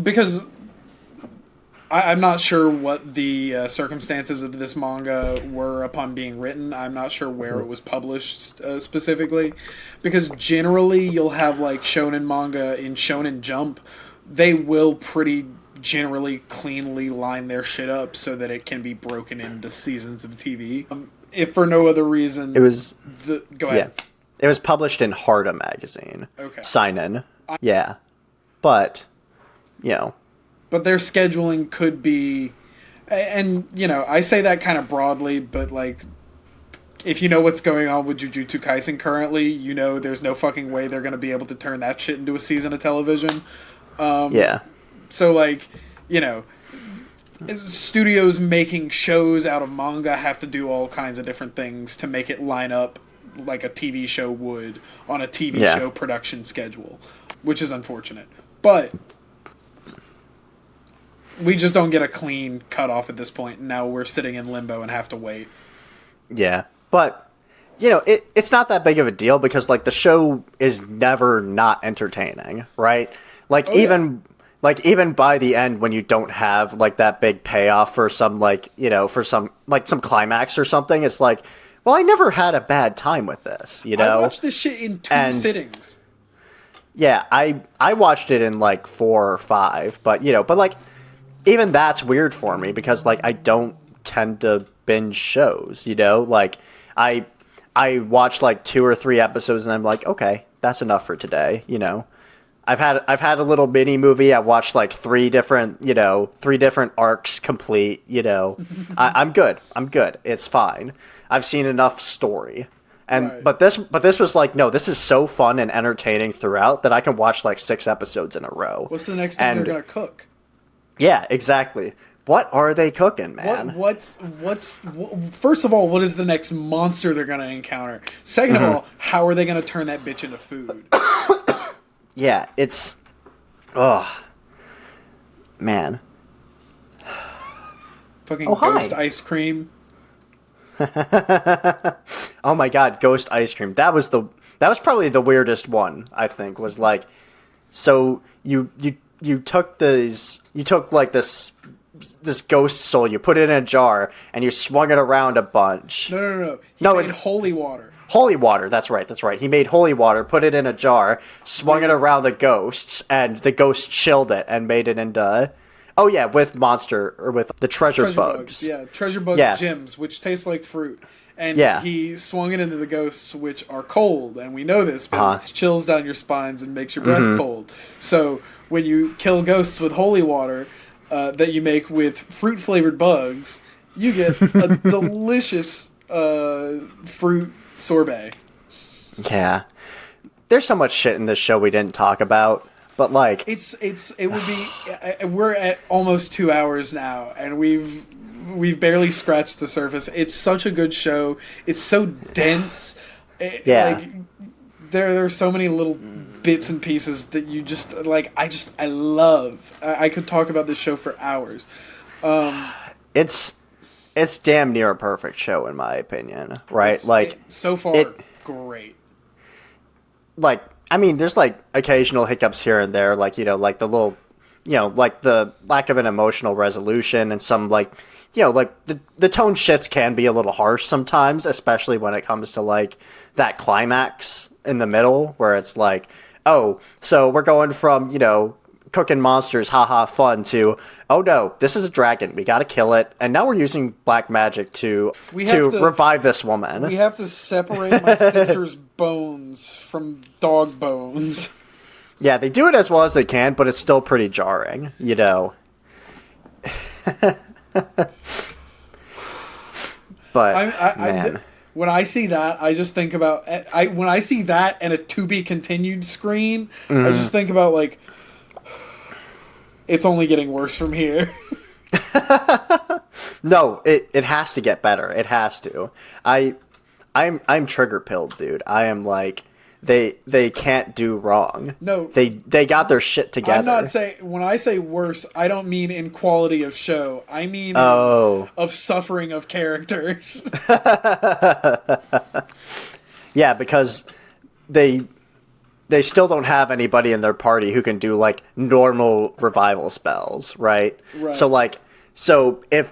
Because I'm not sure what the circumstances of this manga were upon being written. I'm not sure where it was published specifically. Because generally you'll have like shonen manga in Shonen Jump. They will pretty generally cleanly line their shit up so that it can be broken into seasons of TV. If for no other reason... It was... Go ahead. Yeah. It was published in Harda magazine. Okay. Seinen. Yeah. But... But their scheduling could be, and I say that kind of broadly, but like, if you know what's going on with Jujutsu Kaisen currently, there's no fucking way they're going to be able to turn that shit into a season of television. So like, studios making shows out of manga have to do all kinds of different things to make it line up like a TV show would on a TV show production schedule, which is unfortunate. But we just don't get a clean cutoff at this point, and now we're sitting in limbo and have to wait. Yeah, but, it's not that big of a deal because, like, the show is never not entertaining, right? Like, even by the end when you don't have, like, that big payoff for some, like, for some climax or something, it's like, well, I never had a bad time with this, I watched this shit in two sittings. Yeah, I watched it in, like, 4 or 5, but, like... Even that's weird for me because, like, I don't tend to binge shows, Like, I watch, like, 2 or 3 episodes and I'm like, okay, that's enough for today, I've had a little mini movie. I watched, like, 3 different arcs complete, I'm good. It's fine. I've seen enough story. And but this was like, no, this is so fun and entertaining throughout that I can watch, like, 6 episodes in a row. What's the next thing they're going to cook? Yeah, exactly. What are they cooking, man? First of all, what is the next monster they're going to encounter? Second of all, how are they going to turn that bitch into food? Yeah, it's... Oh. Man. Fucking ghost ice cream. Oh my god, ghost ice cream. That was probably the weirdest one, I think, was like... So, you took like this ghost soul, you put it in a jar, and you swung it around a bunch. No. He made holy water. Holy water, that's right. He made holy water, put it in a jar, swung it around the ghosts, and the ghost chilled it and made it into... Oh yeah, with the treasure bugs. Yeah, treasure bug gems, which taste like fruit. And he swung it into the ghosts, which are cold, and we know this because it chills down your spines and makes your breath cold. So... when you kill ghosts with holy water that you make with fruit-flavored bugs, you get a delicious fruit sorbet. Yeah. There's so much shit in this show we didn't talk about, but like... It would be... We're at almost 2 hours now, and we've barely scratched the surface. It's such a good show. It's so dense. Like, there are so many little bits and pieces that you just like. I love. I could talk about this show for hours. It's damn near a perfect show in my opinion, right? So far, great. Like, I mean, there's like occasional hiccups here and there, like, like the little, like the lack of an emotional resolution and some like, like the tone shifts can be a little harsh sometimes, especially when it comes to like that climax in the middle where it's like, oh, so we're going from, cooking monsters, haha, fun, to, oh no, this is a dragon, we gotta kill it, and now we're using black magic to revive this woman. We have to separate my sister's bones from dog bones. Yeah, they do it as well as they can, but it's still pretty jarring, But, man. When I see that, I just think about... when I see that and a to be continued screen, I just think about, like... It's only getting worse from here. No, it has to get better. It has to. I'm trigger pilled, dude. I am like, they can't do wrong. No, they got their shit together. I'm not saying, when I say worse, I don't mean in quality of show. I mean of suffering of characters. Yeah, because they still don't have anybody in their party who can do like normal revival spells, right? Right. So if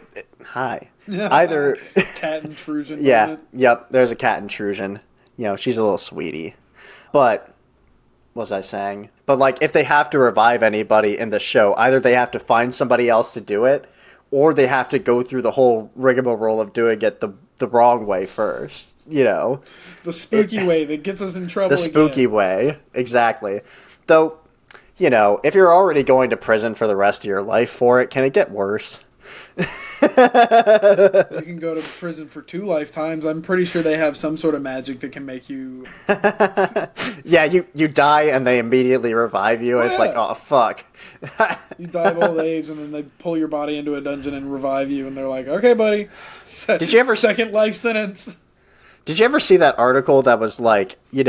either cat intrusion. Yeah, yep. There's a cat intrusion. She's a little sweetie. But what was I saying? But like, if they have to revive anybody in the show, either they have to find somebody else to do it, or they have to go through the whole rigmarole of doing it the wrong way first. The spooky way that gets us in trouble. The spooky way, exactly. Though, if you're already going to prison for the rest of your life for it, can it get worse? You can go to prison for 2 lifetimes. I'm pretty sure they have some sort of magic that can make you... Yeah, you die and they immediately revive you. It's like, oh, fuck. You die of old age and then they pull your body into a dungeon and revive you and they're like, okay, buddy. Did you ever... Second life sentence. Did you ever see that article that was like, we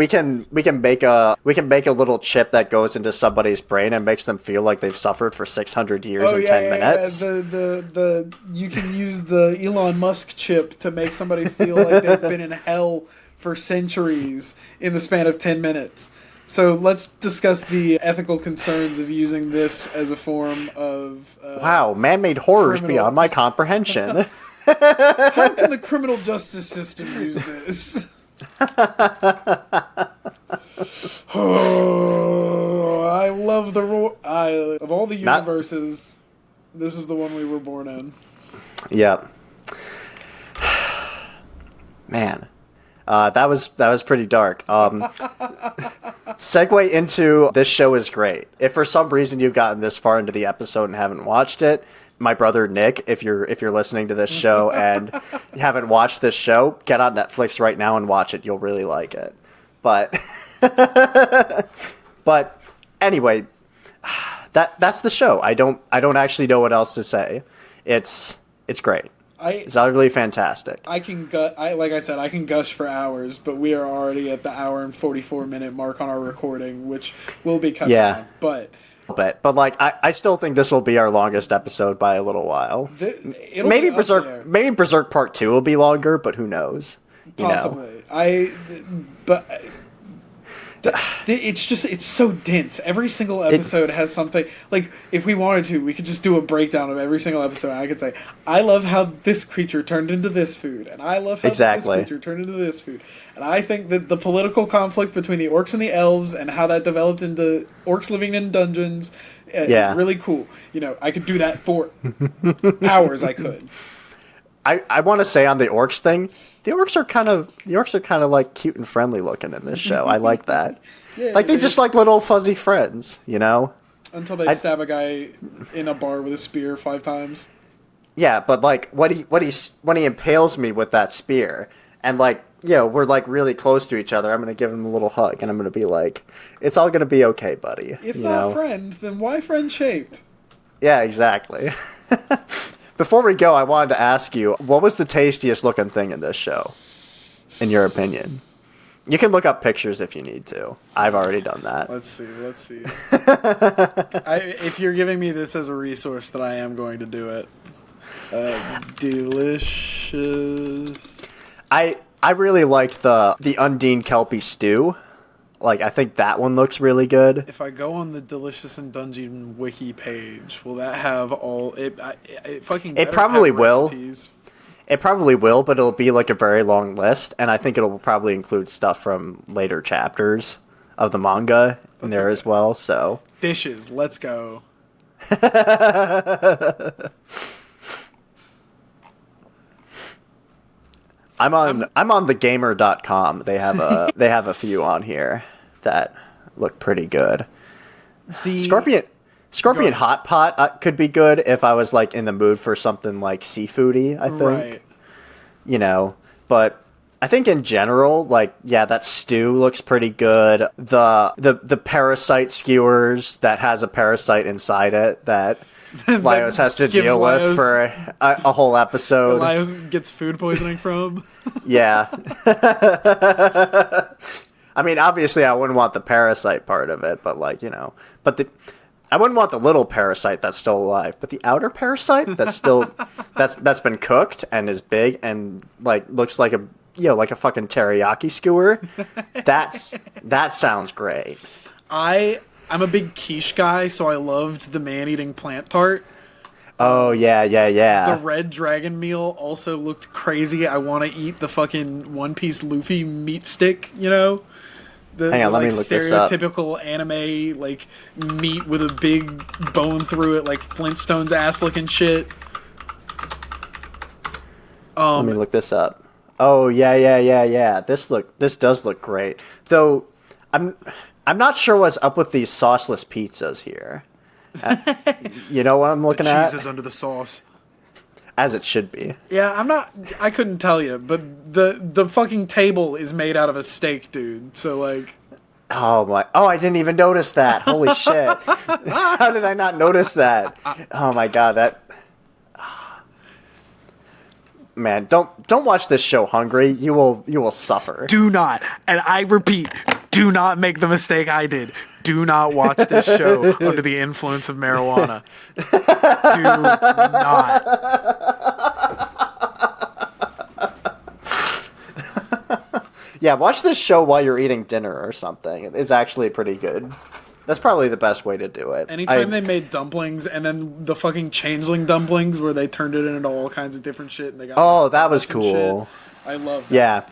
can make a little chip that goes into somebody's brain and makes them feel like they've suffered for 600 years in 10 minutes? Yeah. The you can use the Elon Musk chip to make somebody feel like they've been in hell for centuries in the span of 10 minutes. So let's discuss the ethical concerns of using this as a form of... wow, man-made horrors beyond my comprehension. How can the criminal justice system use this? Oh, I love of all the universes, this is the one we were born in. Yep. Man, that was pretty dark. Segue into this show is great. If for some reason you've gotten this far into the episode and haven't watched it, my brother Nick, if you're listening to this show and you haven't watched this show, get on Netflix right now and watch it. You'll really like it. But anyway, that's the show. I don't actually know what else to say. It's great. It's utterly fantastic. Like I said, I can gush for hours, but we are already at the hour and 44-minute mark on our recording, which will be cut down. But like I still think this will be our longest episode by a little while. Maybe Berserk Part 2 will be longer, but who knows? Possibly. It's so dense. Every single episode has something. Like, if we wanted to, we could just do a breakdown of every single episode. And I could say, I love how this creature turned into this food, and I love how this creature turned into this food. And I think that the political conflict between the orcs and the elves and how that developed into orcs living in dungeons is really cool. I could do that for hours. I could. I want to say on the orcs thing, the orcs are kind of like cute and friendly looking in this show. I like that. Yeah, like they're just like little fuzzy friends, Until they stab a guy in a bar with a spear 5 times. Yeah, but like when he impales me with that spear, and like we're like really close to each other, I'm gonna give him a little hug, and I'm gonna be like, "It's all gonna be okay, buddy." If not friend, then why friend shaped? Yeah, exactly. Before we go, I wanted to ask you, what was the tastiest looking thing in this show, in your opinion? You can look up pictures if you need to. I've already done that. Let's see. If you're giving me this as a resource, then I am going to do it. Delicious. I really liked the Undine Kelpie stew. Like, I think that one looks really good. If I go on the Delicious and Dungeon wiki page, will that have all it? It probably will. Recipes. It probably will, but it'll be like a very long list, and I think it'll probably include stuff from later chapters of the manga in there as well. So dishes, let's go. I'm on thegamer.com. They have a few on here that look pretty good. The Scorpion Hot Pot could be good if I was like in the mood for something like seafoody, I think. Right. You know, but I think in general, like, yeah, that stew looks pretty good. The parasite skewers that has a parasite inside it that Laios has to deal with for a whole episode. Laios gets food poisoning from. Yeah. I mean, obviously I wouldn't want the parasite part of it, but like, you know, I wouldn't want the little parasite that's still alive, but the outer parasite that's still that's been cooked and is big and like looks like a fucking teriyaki skewer. That sounds great. I'm a big quiche guy, so I loved the man-eating plant tart. Oh yeah. The red dragon meal also looked crazy. I want to eat the fucking One Piece Luffy meat stick, you know? Hang on, let me look this up. Stereotypical anime, like, meat with a big bone through it, like Flintstones ass looking shit. Let me look this up. Oh yeah. This does look great. Though I'm not sure what's up with these sauceless pizzas here. You know what I'm looking at? Cheese is under the sauce. As it should be. Yeah, I couldn't tell you, but the fucking table is made out of a steak, dude. So like, oh, I didn't even notice that. Holy shit. How did I not notice that? Oh my god, man, don't watch this show hungry. You will suffer. Do not, and I repeat, do not make the mistake I did. Do not watch this show under the influence of marijuana. Do not. Yeah, watch this show while you're eating dinner or something. It's actually pretty good. That's probably the best way to do it. Anytime they made dumplings, and then the fucking changeling dumplings where they turned it into all kinds of different shit, and they got that was cool. I love that. Yeah.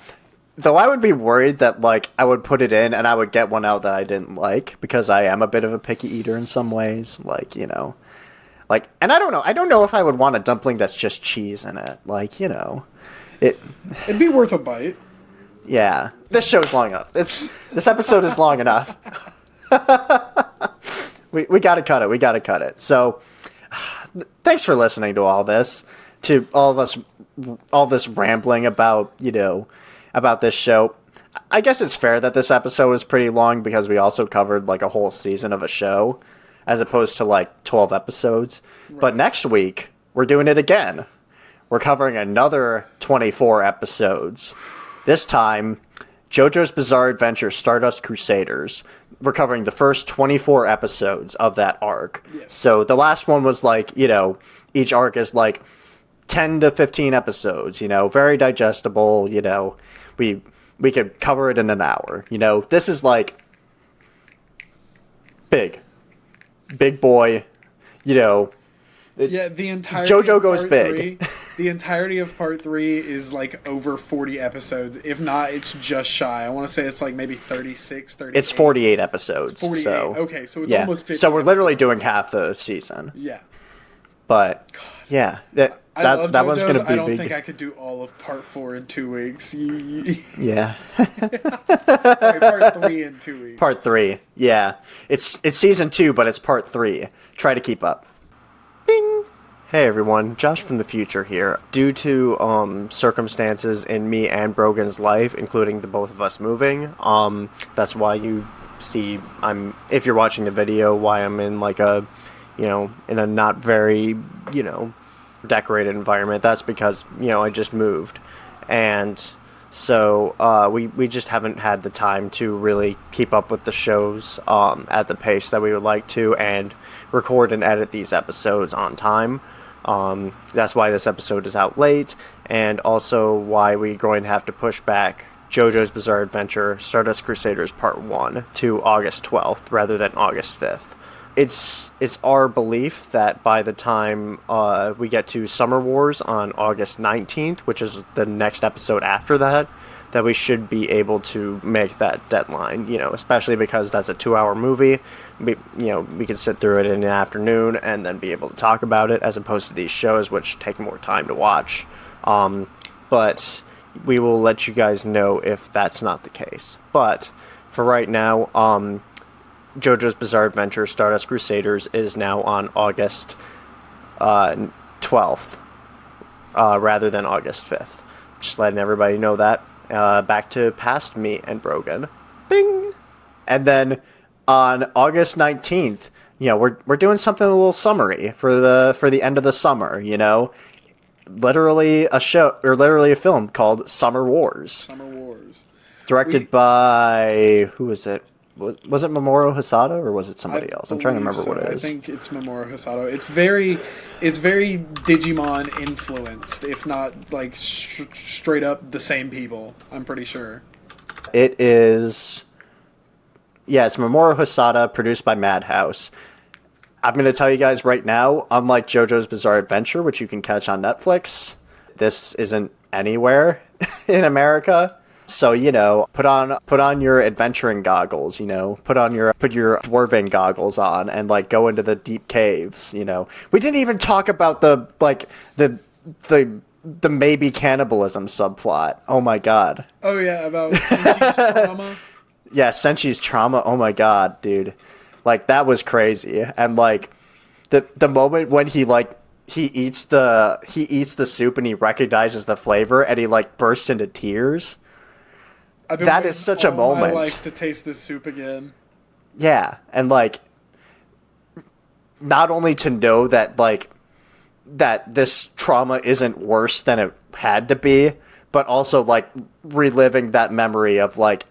Though I would be worried that, like, I would put it in and I would get one out that I didn't like, because I am a bit of a picky eater in some ways. Like, you know. Like, and I don't know. I don't know if I would want a dumpling that's just cheese in it. Like, you know. It'd be worth a bite. Yeah. This show's long enough. This episode is long enough. We gotta cut it. So, thanks for listening to all this. To all this rambling about, you know, about this show. I guess it's fair that this episode is pretty long because we also covered like a whole season of a show as opposed to like 12 episodes. Right. But next week, we're doing it again. We're covering another 24 episodes. This time, JoJo's Bizarre Adventure Stardust Crusaders. We're covering the first 24 episodes of that arc. Yes. So the last one was like, you know, each arc is like 10 to 15 episodes, you know, very digestible, you know. We could cover it in an hour. You know, this is like big boy, you know. Yeah, the entire JoJo goes big. The entirety of part 3 is like over 40 episodes. If not, it's just shy. I want to say it's like maybe 36, 38. It's 48 episodes. 48. So, okay, so it's almost 50. So we're literally doing half the season. Yeah. But yeah, that one's going to be big. I don't think I could do all of part 4 in 2 weeks. Yeah. Sorry, part 3 in 2 weeks. Part 3. Yeah. It's season 2, but it's part 3. Try to keep up. Bing. Hey everyone, Josh from the future here. Due to circumstances in me and Brogan's life, including the both of us moving, that's why you see if you're watching the video, why I'm in like a, you know, in a not very, you know, decorated environment. That's because, you know, I just moved. And So we just haven't had the time to really keep up with the shows at the pace that we would like to, and record and edit these episodes on time. That's why this episode is out late, and also why we're going to have to push back JoJo's Bizarre Adventure Stardust Crusaders Part 1 to August 12th rather than August 5th. It's our belief that by the time we get to Summer Wars on August 19th, which is the next episode after that we should be able to make that deadline, especially because that's a 2-hour movie. We can sit through it in the afternoon and then be able to talk about it, as opposed to these shows, which take more time to watch. But we will let you guys know if that's not the case. But for right now, JoJo's Bizarre Adventure Stardust Crusaders is now on August 12th rather than August 5th. Just letting everybody know that. Back to Past Me and Brogan. Bing! And then on August 19th, we're doing something a little summery for the end of the summer, Literally a film called Summer Wars. Summer Wars. Directed by, who is it? Was it Mamoru Hosoda or was it somebody else? I'm trying to remember what it is. I think it's Mamoru Hosoda. It's very Digimon influenced, if not like straight up the same people. I'm pretty sure. It is. Yeah, it's Mamoru Hosoda, produced by Madhouse. I'm going to tell you guys right now, unlike JoJo's Bizarre Adventure, which you can catch on Netflix, this isn't anywhere in America. So, put on your adventuring goggles, put your dwarven goggles on and go into the deep caves, We didn't even talk about the maybe cannibalism subplot. Oh my god. Oh yeah, about Senchi's trauma. Yeah, Senchi's trauma. Oh my god, dude. That was crazy. And the moment when he eats the soup and he recognizes the flavor and he bursts into tears. That is such a moment. I like to taste this soup again. Yeah, and not only to know that that this trauma isn't worse than it had to be, but also reliving that memory of and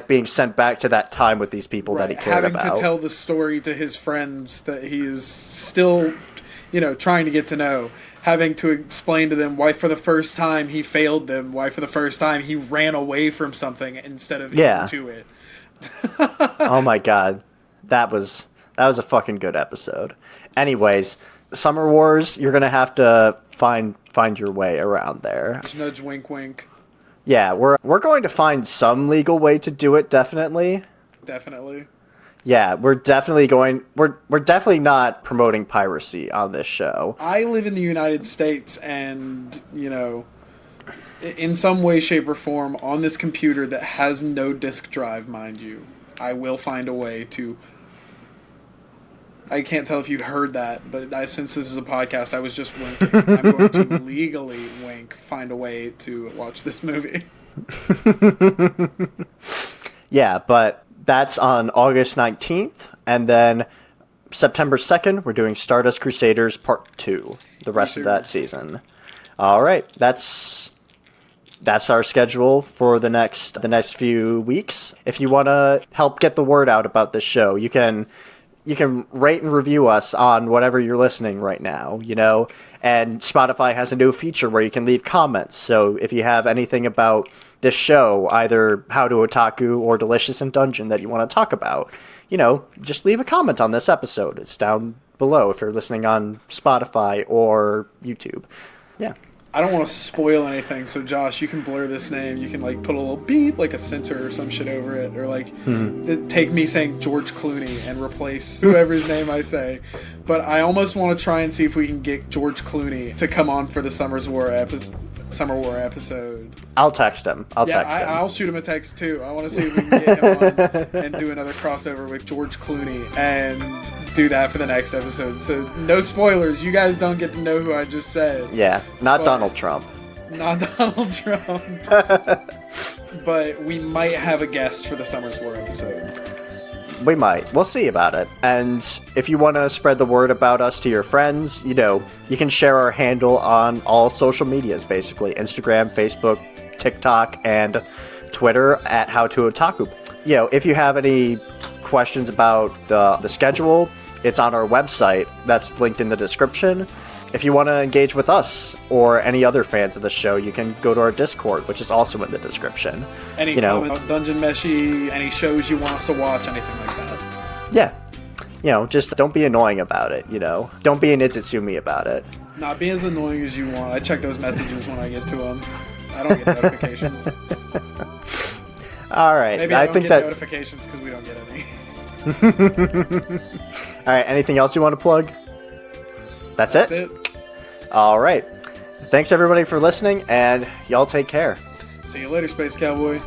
being sent back to that time with these people that he cared about. Having to tell the story to his friends that he is still, trying to get to know. Having to explain to them why for the first time he failed them, why for the first time he ran away from something instead of into it. Oh my god. That was a fucking good episode. Anyways, Summer Wars, you're going to have to find your way around there. Nudge, wink, wink. Yeah, we're going to find some legal way to do it, definitely. Definitely. Yeah, we're definitely not promoting piracy on this show. I live in the United States and, in some way, shape, or form, on this computer that has no disk drive, mind you, I will find a way to... I can't tell if you heard that, but since this is a podcast, I was just winking. I'm going to legally find a way to watch this movie. Yeah, but that's on August 19th, and then September 2nd, we're doing Stardust Crusaders Part 2, the rest of that season. All right, that's our schedule for the next few weeks. If you want to help get the word out about this show, you can rate and review us on whatever you're listening right now, and Spotify has a new feature where you can leave comments. So if you have anything about this show, either How to Otaku or Delicious in Dungeon that you want to talk about, just leave a comment on this episode. It's down below if you're listening on Spotify or YouTube. Yeah. I don't want to spoil anything, so Josh, you can blur this name. You can put a little beep, a censor or some shit over it, or take me saying George Clooney and replace whoever's name I say. But I almost want to try and see if we can get George Clooney to come on for the Summer War episode. I'll text him. I'll shoot him a text too. I want to see if we can get him on and do another crossover with George Clooney and do that for the next episode. So no spoilers. You guys don't get to know who I just said. Yeah, not Donald Trump. Not Donald Trump. But we might have a guest for the Summer War episode. We might. We'll see about it. And if you want to spread the word about us to your friends, you can share our handle on all social medias, basically. Instagram, Facebook, TikTok and Twitter at How to Otaku. You know, if you have any questions about the schedule, it's on our website. That's linked in the description. If you want to engage with us or any other fans of the show, you can go to our Discord, which is also in the description. Any comments on Dungeon Meshi, any shows you want us to watch, anything like that. Yeah. You know, just don't be annoying about it, you know. Don't be an Itsumi about it. Not be as annoying as you want. I check those messages when I get to them. I don't get notifications. All right. Maybe I don't get notifications because we don't get any. All right. Anything else you want to plug? That's it? All right. Thanks, everybody, for listening, and y'all take care. See you later, Space Cowboy.